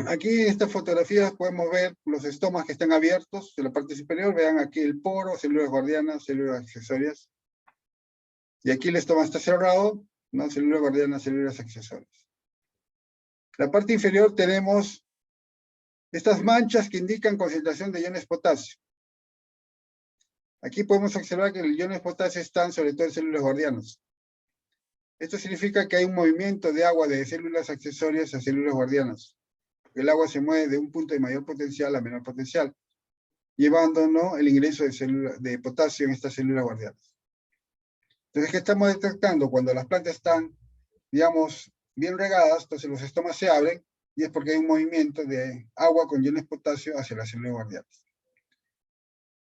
Aquí en estas fotografías podemos ver los estomas que están abiertos en la parte superior. Vean aquí el poro, células guardianas, células accesorias. Y aquí el estoma está cerrado, ¿no? Células guardianas, células accesorias. La parte inferior tenemos estas manchas que indican concentración de iones potasio. Aquí podemos observar que los iones potasio están sobre todo en células guardianas. Esto significa que hay un movimiento de agua de células accesorias a células guardianas. El agua se mueve de un punto de mayor potencial a menor potencial, llevándonos el ingreso de potasio en estas células guardianas. Entonces, ¿qué estamos detectando? Cuando las plantas están, digamos, bien regadas, entonces los estomas se abren, y es porque hay un movimiento de agua con iones potasio hacia las células guardianas.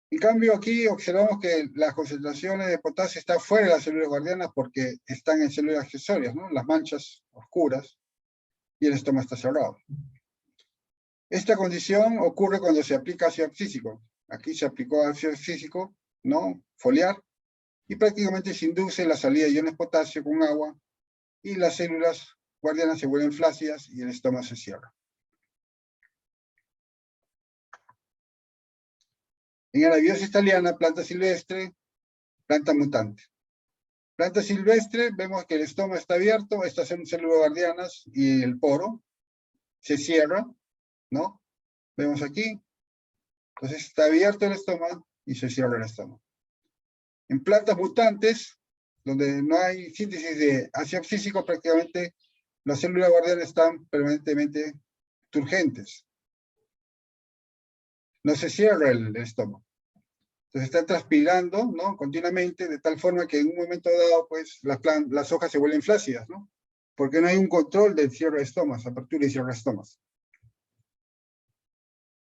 En cambio, aquí observamos que las concentraciones de potasio están fuera de las células guardianas porque están en células accesorias, ¿no? Las manchas oscuras, y el estoma está cerrado. Esta condición ocurre cuando se aplica ácido abscísico. Aquí se aplicó ácido abscísico, ¿no?, foliar, y prácticamente se induce la salida de iones potasio con agua, y las células guardianas se vuelven flácidas y el estómago se cierra. En Arabiosis thaliana, planta silvestre, planta mutante. Planta silvestre, vemos que el estómago está abierto, estas son células guardianas y el poro se cierra, ¿no? Vemos aquí. Entonces está abierto el estómago y se cierra el estómago. En plantas mutantes, donde no hay síntesis de ácido abscísico, prácticamente las células guardianas están permanentemente turgentes. No se cierra el estómago. Entonces están transpirando, ¿no?, continuamente, de tal forma que en un momento dado, pues, las hojas se vuelven flácidas, ¿no? Porque no hay un control del cierre de estomas, apertura y cierre de estomas.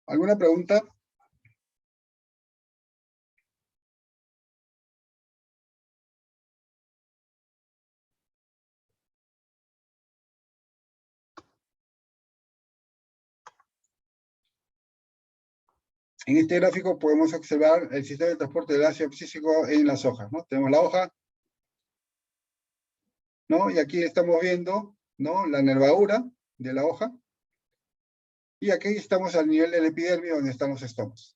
¿Alguna pregunta? En este gráfico podemos observar el sistema de transporte del ácido abscísico en las hojas, ¿no? Tenemos la hoja, ¿no? Y aquí estamos viendo, ¿no?, la nervadura de la hoja. Y aquí estamos al nivel del epidermis, donde están los estomas,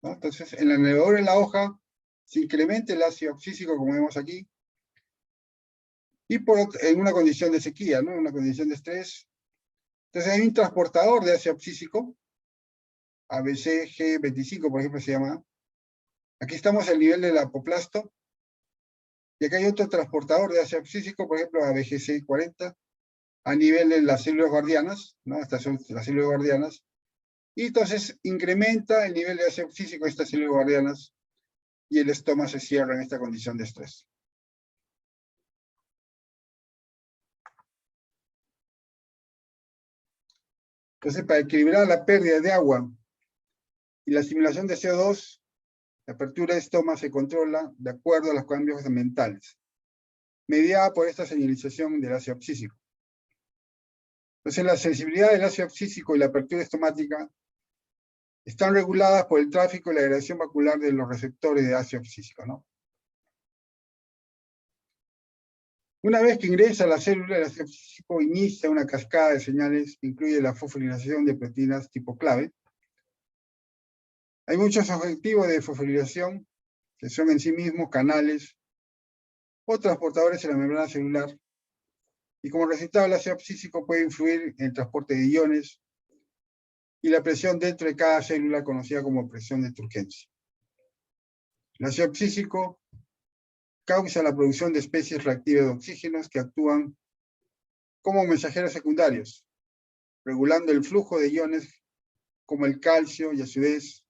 ¿no? Entonces, en la nervadura de la hoja se incrementa el ácido abscísico, como vemos aquí, y en una condición de sequía, ¿no?, una condición de estrés. Entonces hay un transportador de ácido abscísico, ABCG25, por ejemplo, se llama. Aquí estamos al nivel del apoplasto. Y acá hay otro transportador de ácido abscísico, por ejemplo, ABGC40, a nivel de las células guardianas, ¿no? Estas son las células guardianas. Y entonces incrementa el nivel de ácido abscísico de estas células guardianas y el estoma se cierra en esta condición de estrés. Entonces, para equilibrar la pérdida de agua y la asimilación de CO2, la apertura de estoma se controla de acuerdo a los cambios ambientales, mediada por esta señalización del ácido abscísico. Entonces, la sensibilidad del ácido abscísico y la apertura estomática están reguladas por el tráfico y la agregación vascular de los receptores de ácido abscísico, ¿no? Una vez que ingresa a la célula, el ácido abscísico inicia una cascada de señales que incluye la fosforilación de proteínas tipo clave. Hay muchos objetivos de fosforilación que son en sí mismos canales o transportadores en la membrana celular. Y como resultado, el ácido abscísico puede influir en el transporte de iones y la presión dentro de cada célula, conocida como presión de turgencia. El ácido abscísico causa la producción de especies reactivas de oxígenos que actúan como mensajeros secundarios, regulando el flujo de iones como el calcio y a su vez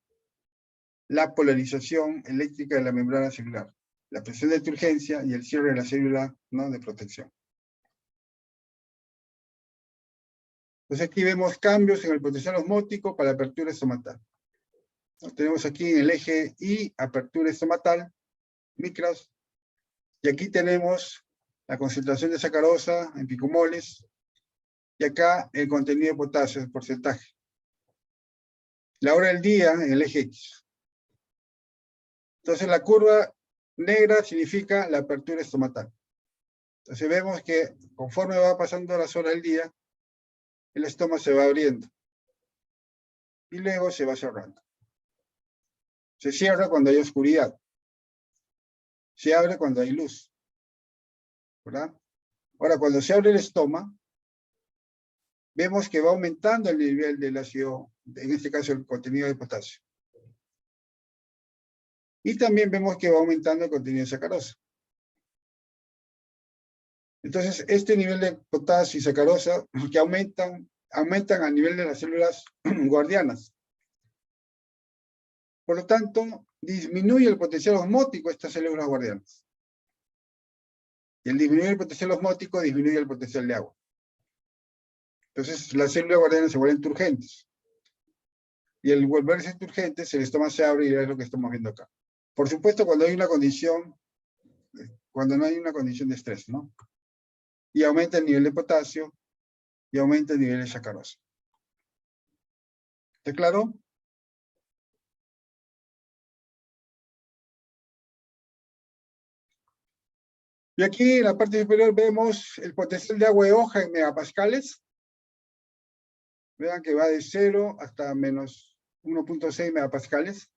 la polarización eléctrica de la membrana celular, la presión de turgencia y el cierre de la célula, ¿no?, de protección. Entonces aquí vemos cambios en el potencial osmótico para la apertura estomatal. Tenemos aquí en el eje I, apertura estomatal, micras, y aquí tenemos la concentración de sacarosa en picomoles, y acá el contenido de potasio, el porcentaje. La hora del día en el eje X. Entonces la curva negra significa la apertura estomatal. Entonces vemos que conforme va pasando las horas del día, el estómago se va abriendo. Y luego se va cerrando. Se cierra cuando hay oscuridad. Se abre cuando hay luz. ¿Verdad? Ahora, cuando se abre el estómago, vemos que va aumentando el nivel del ácido, en este caso el contenido de potasio. Y también vemos que va aumentando el contenido de sacarosa. Entonces, este nivel de potasio y sacarosa que aumentan a nivel de las células guardianas. Por lo tanto, disminuye el potencial osmótico de estas células guardianas. Y el disminuir el potencial osmótico disminuye el potencial de agua. Entonces, las células guardianas se vuelven turgentes. Y al volverse turgentes, el estómago se abre y es lo que estamos viendo acá. Por supuesto, cuando hay una condición, cuando no hay una condición de estrés, ¿no? Y aumenta el nivel de potasio y aumenta el nivel de sacarosa. ¿Está claro? Y aquí en la parte superior vemos el potencial de agua de hoja en megapascales. Vean que va de 0 hasta menos 1.6 megapascales,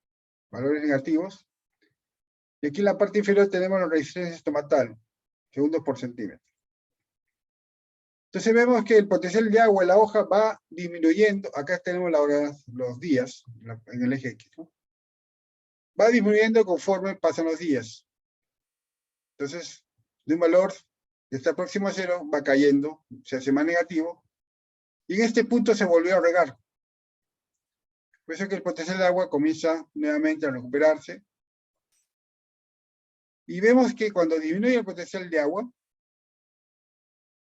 valores negativos. Y aquí en la parte inferior tenemos la resistencia estomatal, segundos por centímetro. Entonces vemos que el potencial de agua en la hoja va disminuyendo. Acá tenemos la hora, los días en el eje X, ¿no? Va disminuyendo conforme pasan los días. Entonces, de un valor que está próximo a 0, va cayendo, se hace más negativo. Y en este punto se volvió a regar. Por eso que el potencial de agua comienza nuevamente a recuperarse. Y vemos que cuando disminuye el potencial de agua,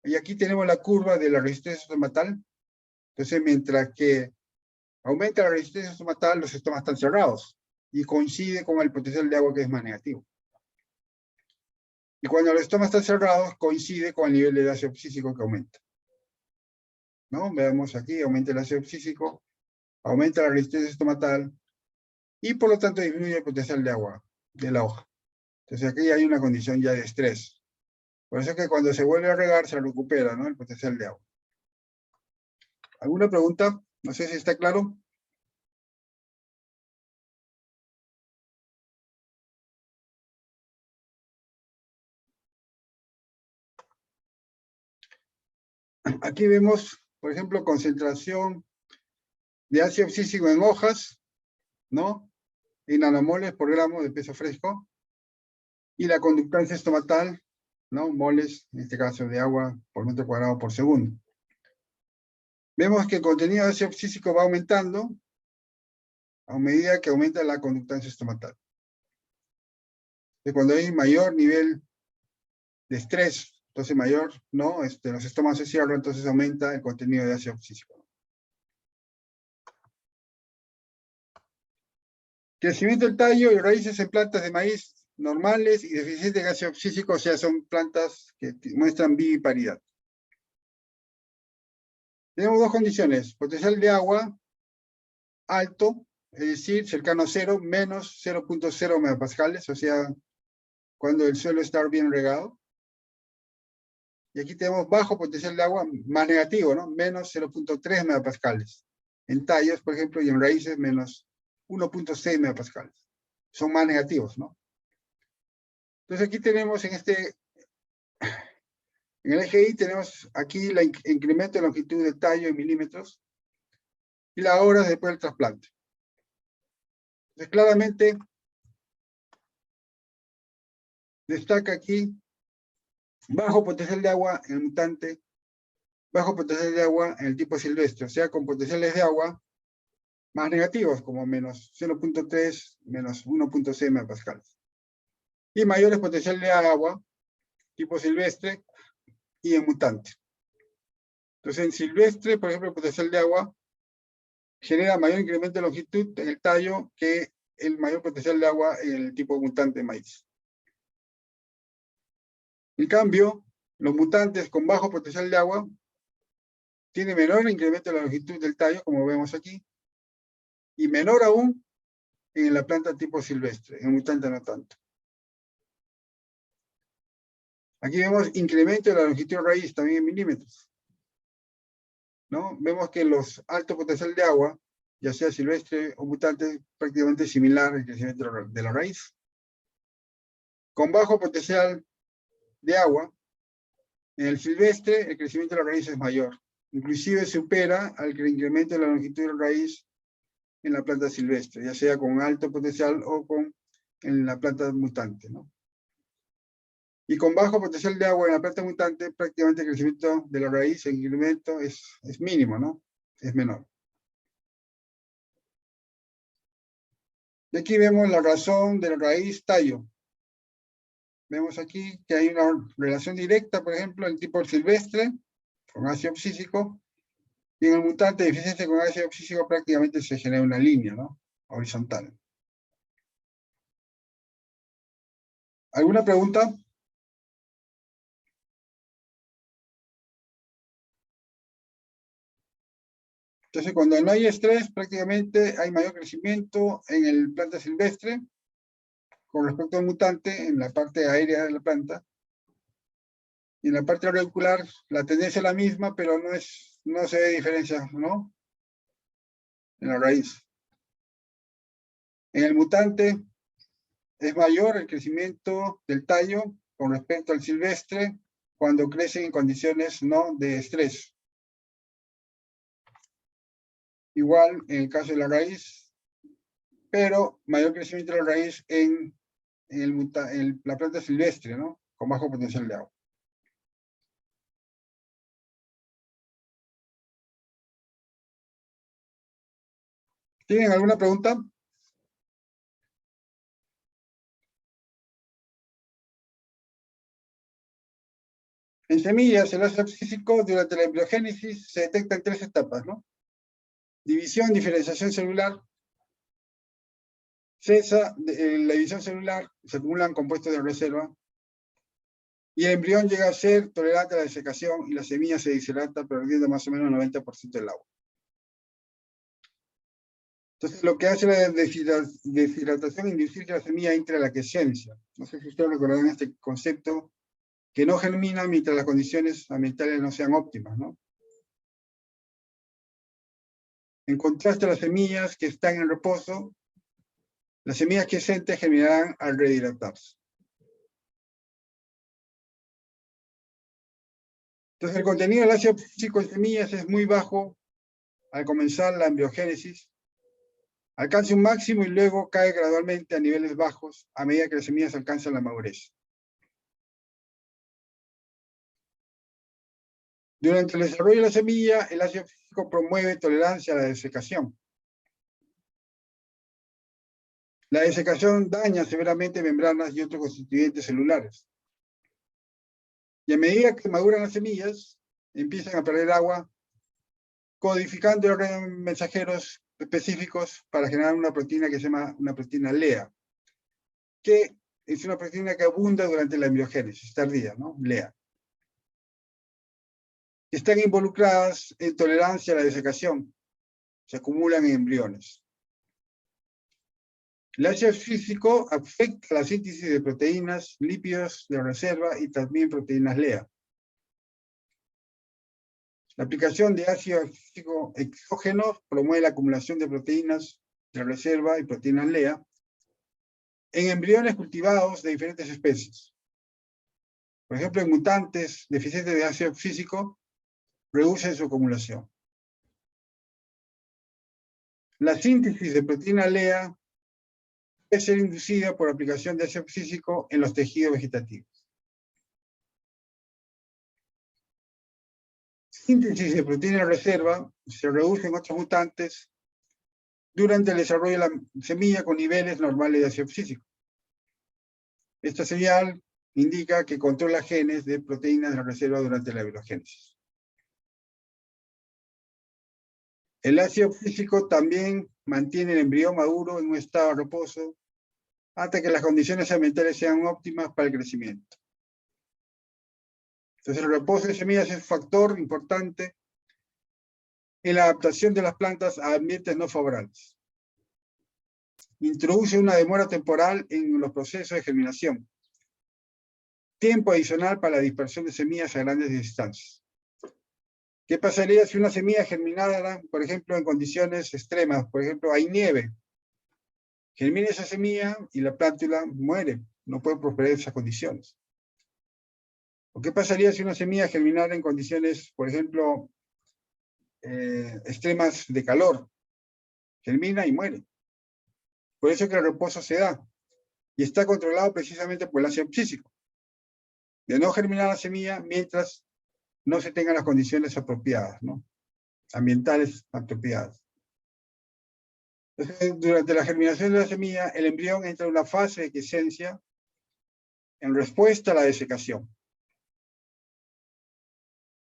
y aquí tenemos la curva de la resistencia estomatal, entonces mientras que aumenta la resistencia estomatal, los estomas están cerrados, y coincide con el potencial de agua que es más negativo. Y cuando los estomas están cerrados, coincide con el nivel de ácido abscísico que aumenta. ¿No? Veamos aquí, aumenta el ácido abscísico, aumenta la resistencia estomatal, y por lo tanto disminuye el potencial de agua de la hoja. Entonces aquí hay una condición ya de estrés. Por eso es que cuando se vuelve a regar se recupera, ¿no?, el potencial de agua. ¿Alguna pregunta? No sé si está claro. Aquí vemos, por ejemplo, concentración de ácido abscísico en hojas, ¿no? En nanomoles por gramo de peso fresco. Y la conductancia estomatal, ¿no? Moles, en este caso de agua por metro cuadrado por segundo. Vemos que el contenido de ácido abscísico va aumentando a medida que aumenta la conductancia estomatal. Cuando hay mayor nivel de estrés, entonces mayor, ¿no? Los estómagos se cierran, entonces aumenta el contenido de ácido abscísico. Crecimiento del tallo y raíces en plantas de maíz normales y deficientes en ácido abscísico, o sea, son plantas que muestran viviparidad. Tenemos dos condiciones: potencial de agua alto, es decir, cercano a cero, menos 0.0 megapascales, o sea, cuando el suelo está bien regado. Y aquí tenemos bajo potencial de agua, más negativo, ¿no? Menos 0.3 megapascales. En tallos, por ejemplo, y en raíces, menos 1.6 megapascales. Son más negativos, ¿no? Entonces aquí tenemos en el eje Y tenemos aquí el incremento de longitud del tallo en milímetros y las horas después del trasplante. Entonces claramente destaca aquí bajo potencial de agua en el mutante, bajo potencial de agua en el tipo silvestre, o sea, con potenciales de agua más negativos, como menos 0.3, menos 1.6 megapascales. Y mayores potenciales de agua, tipo silvestre, y en mutante. Entonces, en silvestre, por ejemplo, el potencial de agua genera mayor incremento de longitud en el tallo que el mayor potencial de agua en el tipo mutante de maíz. En cambio, los mutantes con bajo potencial de agua tienen menor incremento de la longitud del tallo, como vemos aquí, y menor aún en la planta tipo silvestre, en el mutante no tanto. Aquí vemos incremento de la longitud de raíz también en milímetros, ¿no? Vemos que los altos potencial de agua, ya sea silvestre o mutante, prácticamente similar al crecimiento de la raíz. Con bajo potencial de agua, en el silvestre el crecimiento de la raíz es mayor. Inclusive supera al incremento de la longitud de la raíz en la planta silvestre, ya sea con alto potencial o en la planta mutante, ¿no? Y con bajo potencial de agua en la planta mutante, prácticamente el crecimiento de la raíz, el incremento es mínimo, ¿no? Es menor. Y aquí vemos la razón de la raíz tallo. Vemos aquí que hay una relación directa, por ejemplo, en tipo silvestre, con ácido abscísico, y en el mutante deficiente con ácido abscísico prácticamente se genera una línea, ¿no? Horizontal. ¿Alguna pregunta? Entonces, cuando no hay estrés, prácticamente hay mayor crecimiento en el planta silvestre con respecto al mutante en la parte aérea de la planta. Y en la parte auricular, la tendencia es la misma, pero no se ve diferencia, ¿no? En la raíz. En el mutante es mayor el crecimiento del tallo con respecto al silvestre cuando crecen en condiciones no de estrés. Igual en el caso de la raíz, pero mayor crecimiento de la raíz en la planta silvestre, ¿no? Con bajo potencial de agua. ¿Tienen alguna pregunta? En semillas, el ácido abscísico durante la embriogénesis se detecta en 3 etapas, ¿no? División, diferenciación celular. Cesa la división celular, se acumulan compuestos de reserva. Y el embrión llega a ser tolerante a la desecación y la semilla se deshidrata perdiendo más o menos el 90% del agua. Entonces, lo que hace la deshidratación inducir que la semilla entre a la quiescencia. No sé si ustedes recordarán este concepto, que no germina mientras las condiciones ambientales no sean óptimas, ¿no? En contraste a las semillas que están en reposo, las semillas quiescentes germinarán al rehidratarse. Entonces, el contenido del ácido abscísico en semillas es muy bajo al comenzar la embriogénesis, alcanza un máximo y luego cae gradualmente a niveles bajos a medida que las semillas alcanzan la madurez. Durante el desarrollo de la semilla, el ácido físico promueve tolerancia a la desecación. La desecación daña severamente membranas y otros constituyentes celulares. Y a medida que maduran las semillas, empiezan a perder agua, codificando mensajeros específicos para generar una proteína que se llama una proteína LEA, que es una proteína que abunda durante la embriogénesis tardía, ¿no? LEA. Están involucradas en tolerancia a la desecación, se acumulan en embriones. El ácido físico afecta la síntesis de proteínas, lípidos de reserva y también proteínas LEA. La aplicación de ácido físico exógeno promueve la acumulación de proteínas de reserva y proteínas LEA en embriones cultivados de diferentes especies. Por ejemplo, en mutantes deficientes de ácido físico, reducen su acumulación. La síntesis de proteína LEA puede ser inducida por aplicación de ácido físico en los tejidos vegetativos. Síntesis de proteína de reserva se reduce en otros mutantes durante el desarrollo de la semilla con niveles normales de ácido físico. Esta señal indica que controla genes de proteínas de reserva durante la embriogénesis. El ácido físico también mantiene el embrión maduro en un estado de reposo hasta que las condiciones ambientales sean óptimas para el crecimiento. Entonces, el reposo de semillas es un factor importante en la adaptación de las plantas a ambientes no favorables. Introduce una demora temporal en los procesos de germinación. Tiempo adicional para la dispersión de semillas a grandes distancias. ¿Qué pasaría si una semilla germinara, por ejemplo, en condiciones extremas? Por ejemplo, hay nieve. Germina esa semilla y la plántula muere. No puede prosperar en esas condiciones. ¿O qué pasaría si una semilla germinara en condiciones, por ejemplo, extremas de calor? Germina y muere. Por eso que el reposo se da. Y está controlado precisamente por el ácido físico. De no germinar la semilla mientras no se tengan las condiciones apropiadas, ¿no? Ambientales apropiadas. Entonces, durante la germinación de la semilla, el embrión entra en una fase de quiescencia en respuesta a la desecación.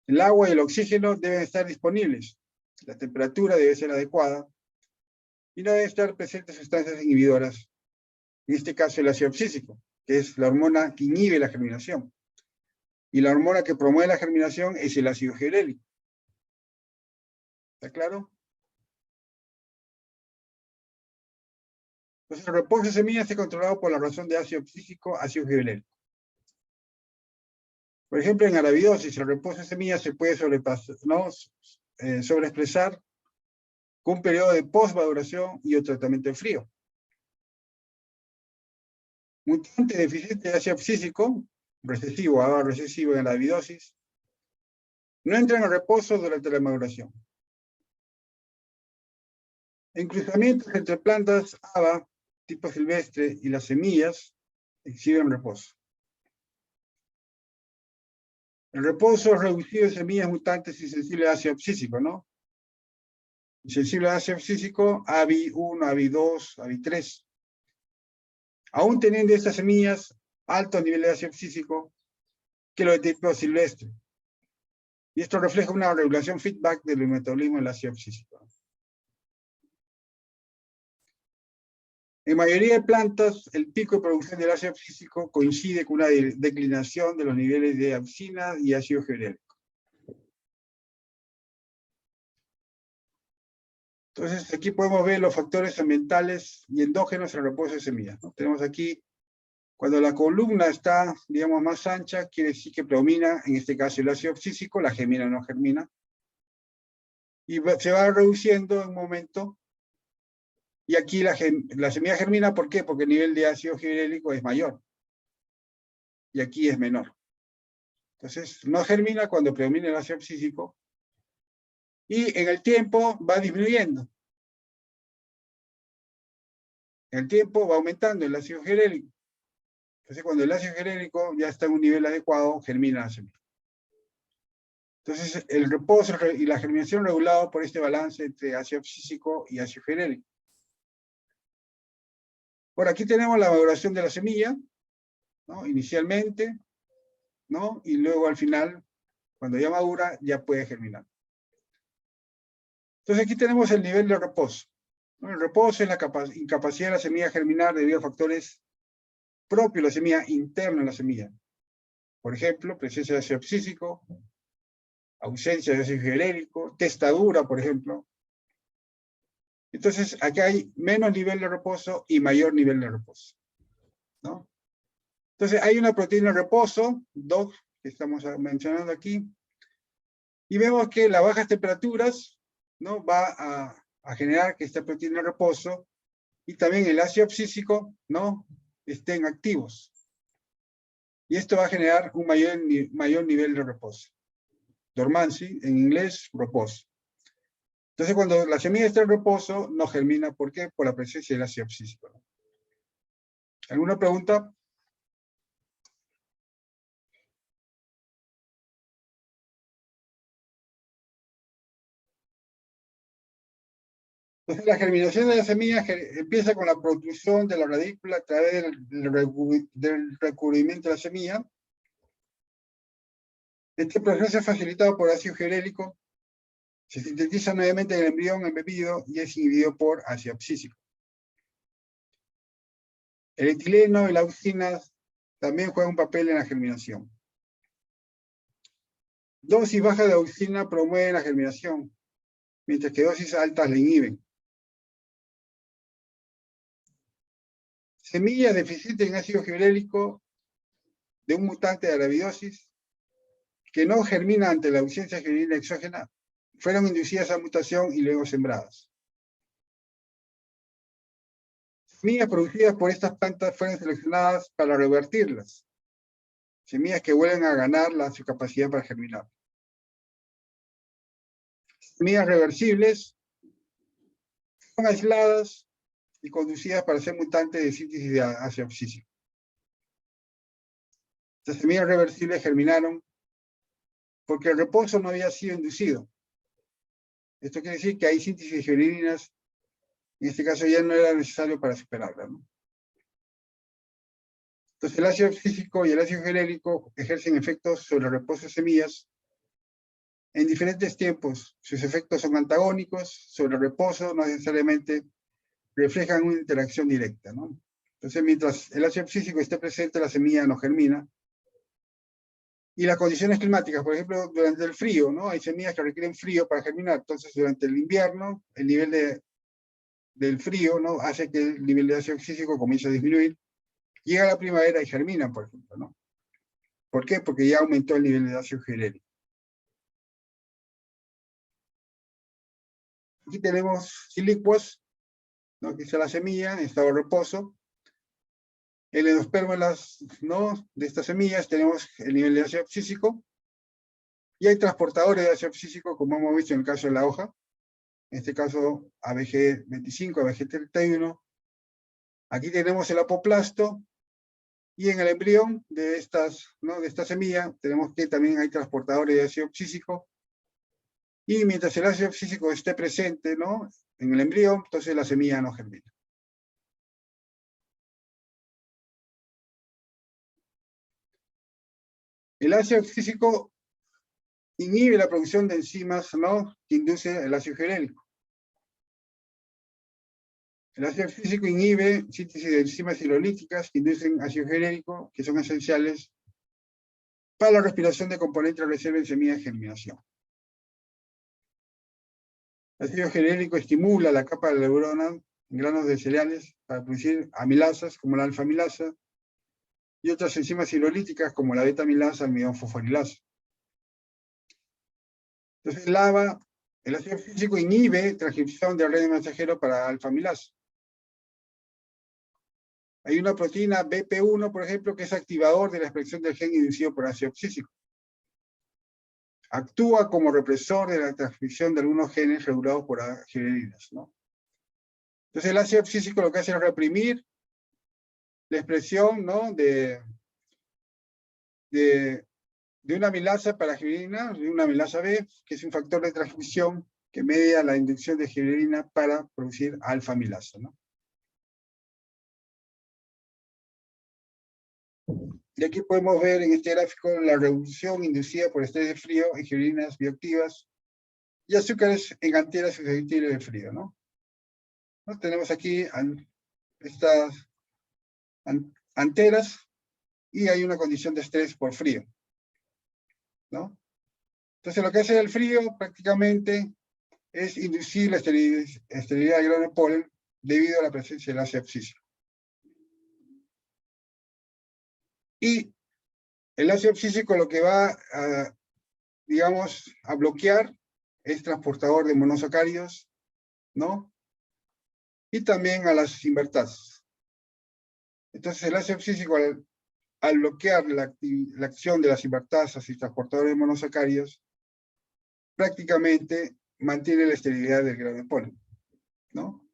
El agua y el oxígeno deben estar disponibles. La temperatura debe ser adecuada y no deben estar presentes sustancias inhibidoras. En este caso, el ácido físico, que es la hormona que inhibe la germinación. Y la hormona que promueve la germinación es el ácido gibrélico. ¿Está claro? Entonces, el reposo de semillas está controlado por la razón de ácido físico, ácido gibrélico. Por ejemplo, en arabidosis, el reposo de semillas se puede sobreexpresar con un periodo de post-maduración y un tratamiento de frío. Mutante deficiente de ácido físico, recesivo, ABA recesivo en arabidosis, no entran en reposo durante la maduración. En cruzamientos entre plantas ABA, tipo silvestre, y las semillas, exhiben reposo. El reposo es reducido de semillas mutantes y sensibles a ácido físico, ¿no? Sensible a ácido físico, ABI1, ABI2, ABI3. Aún teniendo estas semillas alto nivel de ácido físico que lo de tipo silvestre. Y esto refleja una regulación feedback del metabolismo del ácido físico. En mayoría de plantas, el pico de producción del ácido físico coincide con una declinación de los niveles de abscina y ácido gibrélico. Entonces, aquí podemos ver los factores ambientales y endógenos en el reposo de semillas, ¿no? Tenemos aquí, cuando la columna está, digamos, más ancha, quiere decir que predomina, en este caso, el ácido físico, la germina no germina, y se va reduciendo en un momento. Y aquí la semilla germina, ¿por qué? Porque el nivel de ácido gibrélico es mayor. Y aquí es menor. Entonces, no germina cuando predomina el ácido físico. y en el tiempo va disminuyendo. En el tiempo va aumentando el ácido gelélico. Entonces, cuando el ácido gelélico ya está en un nivel adecuado, germina la semilla. Entonces, el reposo y la germinación regulado por este balance entre ácido abscísico y ácido gelélico. Por aquí tenemos la maduración de la semilla, ¿no? Inicialmente, ¿no? Y luego al final, cuando ya madura, ya puede germinar. Entonces aquí tenemos el nivel de reposo, ¿no? El reposo es la incapacidad de la semilla de germinar debido a factores propios de la semilla, internos de la semilla. Por ejemplo, presencia de ácido abscísico, ausencia de ácido gelélico, testadura, por ejemplo. Entonces, aquí hay menos nivel de reposo y mayor nivel de reposo, ¿no? Entonces, hay una proteína de reposo, DOG, que estamos mencionando aquí, y vemos que las bajas temperaturas, ¿no? Va a generar que esta proteína de reposo y también el ácido abscísico, ¿no? Estén activos. Y esto va a generar un mayor nivel de reposo. Dormancy, en inglés, reposo. Entonces, cuando la semilla está en reposo, no germina. ¿Por qué? Por la presencia del ácido abscísico. ¿Alguna pregunta? Entonces, la germinación de la semilla empieza con la protrusión de la radícula a través del recubrimiento de la semilla. Este proceso es facilitado por ácido gelélico, se sintetiza nuevamente en el embrión embebido y es inhibido por ácido abscísico. El etileno y la auxina también juegan un papel en la germinación. Dosis bajas de auxina promueven la germinación, mientras que dosis altas la inhiben. Semillas deficientes en ácido gelélico de un mutante de arabidosis que no germina ante la ausencia genética exógena fueron inducidas a mutación y luego sembradas. Semillas producidas por estas plantas fueron seleccionadas para revertirlas. Semillas que vuelven a ganar su capacidad para germinar. Semillas reversibles son aisladas y conducidas para ser mutantes de síntesis de ácido abscísico. Las semillas reversibles germinaron porque el reposo no había sido inducido. Esto quiere decir que hay síntesis de germininas, en este caso ya no era necesario para superarla, ¿no? Entonces el ácido abscísico y el ácido gelélico ejercen efectos sobre el reposo de semillas en diferentes tiempos. Sus efectos son antagónicos sobre el reposo, no necesariamente reflejan una interacción directa, ¿no? Entonces, mientras el ácido abscísico esté presente, la semilla no germina. Y las condiciones climáticas, por ejemplo, durante el frío, ¿no? Hay semillas que requieren frío para germinar. Entonces, durante el invierno, el nivel del frío, ¿no? Hace que el nivel de ácido abscísico comience a disminuir. Llega la primavera y germinan, por ejemplo, ¿no? ¿Por qué? Porque ya aumentó el nivel de ácido gelélico. Aquí tenemos silicuas, ¿no? Aquí está la semilla en estado de reposo. El endospermo ¿no? De estas semillas tenemos el nivel de ácido abscísico. Y hay transportadores de ácido abscísico, como hemos visto en el caso de la hoja. En este caso, ABG25, ABG31. Aquí tenemos el apoplasto. Y en el embrión de ¿no? De esta semilla, tenemos que también hay transportadores de ácido abscísico. Y mientras el ácido abscísico esté presente, ¿no? En el embrión, entonces la semilla no germina. El ácido abscísico inhibe la producción de enzimas, ¿no? Que induce el ácido gelélico. El ácido abscísico inhibe síntesis de enzimas hidrolíticas que inducen ácido gelélico, que son esenciales para la respiración de componentes de reserva en semillas de germinación. El ácido gelélico estimula la capa de neurona en granos de cereales para producir amilasas como la alfa-amilasa y otras enzimas hidrolíticas como la beta-amilasa, almidón fosforilasa. Entonces, el ácido abscísico inhibe transcripción de ARN mensajero para alfa-amilasa. Hay una proteína BP1, por ejemplo, que es activador de la expresión del gen inducido por ácido abscísico. actúa como represor de la transcripción de algunos genes regulados por gibberelinas, ¿no? Entonces el ácido abscísico lo que hace es reprimir la expresión, ¿no? de una amilasa para gibberelina, de una amilasa B, que es un factor de transcripción que media la inducción de gibberelina para producir alfa-amilasa, ¿no? Y aquí podemos ver en este gráfico la reducción inducida por estrés de frío en gibberelinas bioactivas y azúcares en anteras susceptibles de frío, ¿no? Tenemos aquí estas anteras y hay una condición de estrés por frío, ¿no? Entonces lo que hace el frío prácticamente es inducir la esterilidad del grano de polen debido a la presencia del ácido abscísico. Y el ácido abscísico lo que va a, digamos, a bloquear es transportador de monosacáridos, ¿no? Y también a las invertasas. Entonces el ácido abscísico al bloquear la acción de las invertasas y transportadores de monosacáridos, prácticamente mantiene la esterilidad del grano de polen, ¿no?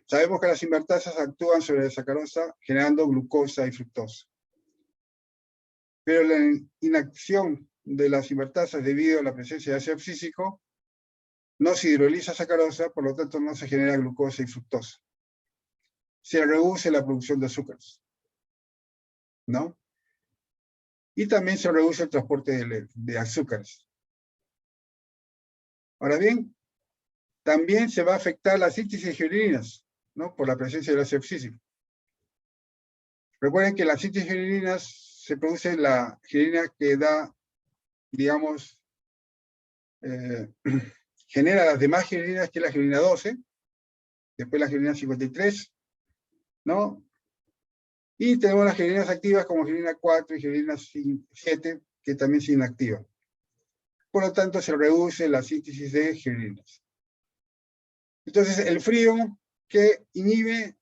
Sabemos que las invertasas actúan sobre la sacarosa generando glucosa y fructosa. Pero la inacción de las invertasas debido a la presencia de ácido abscísico no se hidroliza sacarosa, por lo tanto no se genera glucosa y fructosa. Se reduce la producción de azúcares, ¿no? Y también se reduce el transporte de azúcares. Ahora bien, también se va a afectar la síntesis de gibberelinas, ¿no? Por la presencia del ácido abscísico. Recuerden que la síntesis de gibberelinas se produce la gibberelina que da, digamos, genera las demás gibberelinas, que es la gibberelina 12, después la gibberelina 53, ¿no? Y tenemos las gibberelinas activas como gibberelina 4 y gibberelina 7, que también se inactivan. Por lo tanto, se reduce la síntesis de gibberelinas. Entonces, el frío que inhibe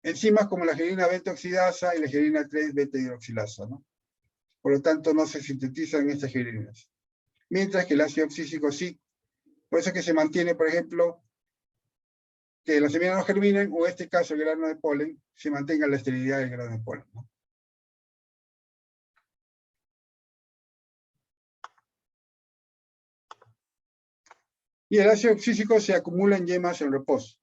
enzimas como la gibberelina beta-oxidasa y la gibberelina 3-beta-hidroxilasa, ¿no? Por lo tanto, no se sintetizan estas gibberelinas. Mientras que el ácido abscísico sí. Por eso es que se mantiene, por ejemplo, que las semillas no germinen, o en este caso el grano de polen, se mantenga la esterilidad del grano de polen, ¿no? Y el ácido abscísico se acumula en yemas en reposo.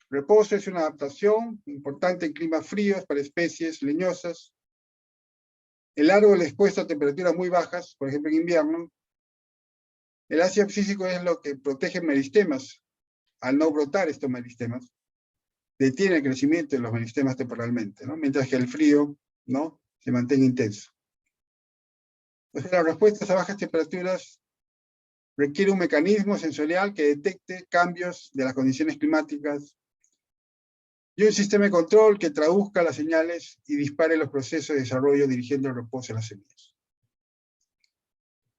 Reposo es una adaptación importante en climas fríos para especies leñosas. El árbol expuesto a temperaturas muy bajas, por ejemplo en invierno, el ácido abscísico es lo que protege meristemas. Al no brotar estos meristemas, detiene el crecimiento de los meristemas temporalmente, ¿no? Mientras que el frío, ¿no?, se mantiene intenso. Entonces, las respuestas a bajas temperaturas requiere un mecanismo sensorial que detecte cambios de las condiciones climáticas y un sistema de control que traduzca las señales y dispare los procesos de desarrollo dirigiendo el reposo a las semillas.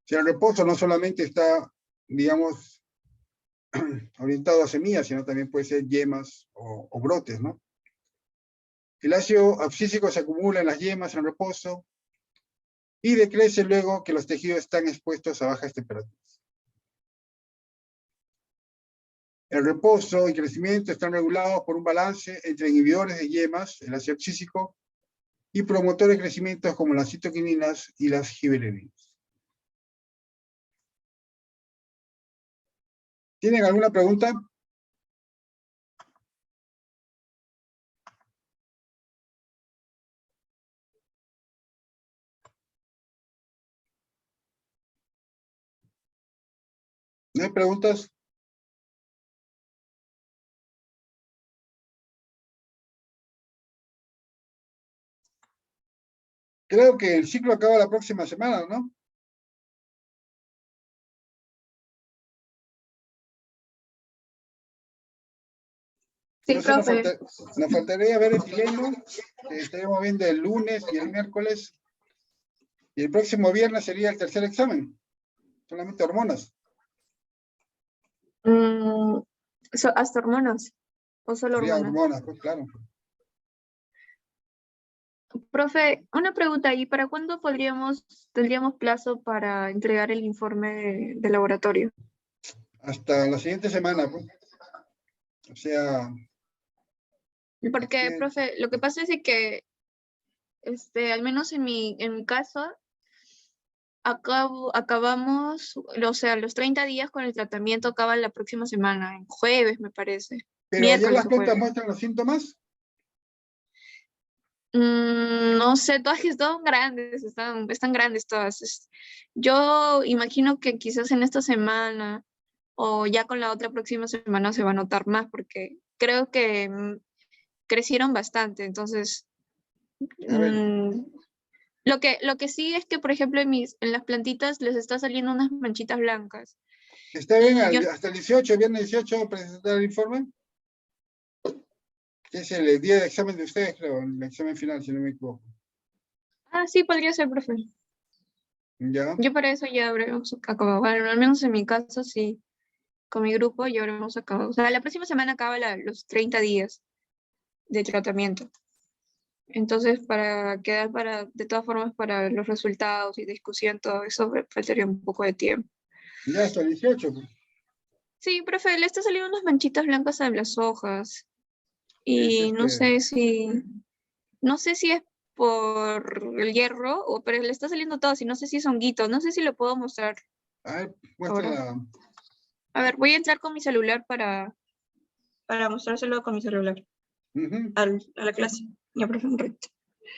O sea, el reposo no solamente está, digamos, orientado a semillas, sino también puede ser yemas o brotes, ¿no? El ácido abscísico se acumula en las yemas en reposo y decrece luego que los tejidos están expuestos a bajas temperaturas. El reposo y crecimiento están regulados por un balance entre inhibidores de yemas, el ácido abscísico, y promotores de crecimiento como las citoquininas y las gibberelinas. ¿Tienen alguna pregunta? ¿No hay preguntas? Creo que el ciclo acaba la próxima semana, ¿no? Sí, Entonces profe. nos faltaría ver etileno, que estaremos viendo el lunes y el miércoles. Y el próximo viernes sería el tercer examen. Solamente hormonas. ¿Hasta hormonas? ¿O solo Sería hormonas? hormonas, pues claro. Profe, una pregunta ahí, ¿para cuándo tendríamos plazo para entregar el informe de laboratorio? Hasta la siguiente semana, pues. O sea, Porque, aquí- profe, lo que pasa es de que, al menos en mi caso, acabamos, o sea, los 30 días con el tratamiento acaban la próxima semana, en jueves, me parece. pero ya Miércoles las o cuentas jueves. muestran los síntomas. No sé, todas están grandes, están grandes todas. Yo imagino que quizás en esta semana o ya con la otra próxima semana se va a notar más porque creo que crecieron bastante. Entonces, A ver, mm, lo que sí es que, por ejemplo, en las plantitas les está saliendo unas manchitas blancas. ¿está bien Y yo, hasta el 18, viernes 18, presentar el informe? Que es el día de examen de ustedes, creo, el examen final, si no me equivoco. sí, podría ser, profe. ¿Ya? Yo para eso ya habremos acabado. Bueno, al menos en mi caso, sí. Con mi grupo ya habremos acabado. O sea, la próxima semana acaba los 30 días de tratamiento. Entonces, para quedar de todas formas, para los resultados y discusión, todo eso, faltaría un poco de tiempo. Ya hasta el 18, pues. Sí, profe, le está saliendo unas manchitas blancas a las hojas. Es Y no sé si es por el hierro, pero le está saliendo todo, y no sé si es honguito, no sé si lo puedo mostrar A ver, ahora. muestra. A ver, voy a entrar con mi celular para mostrárselo con mi celular Ujú. a la clase. Ya, profe, un rato.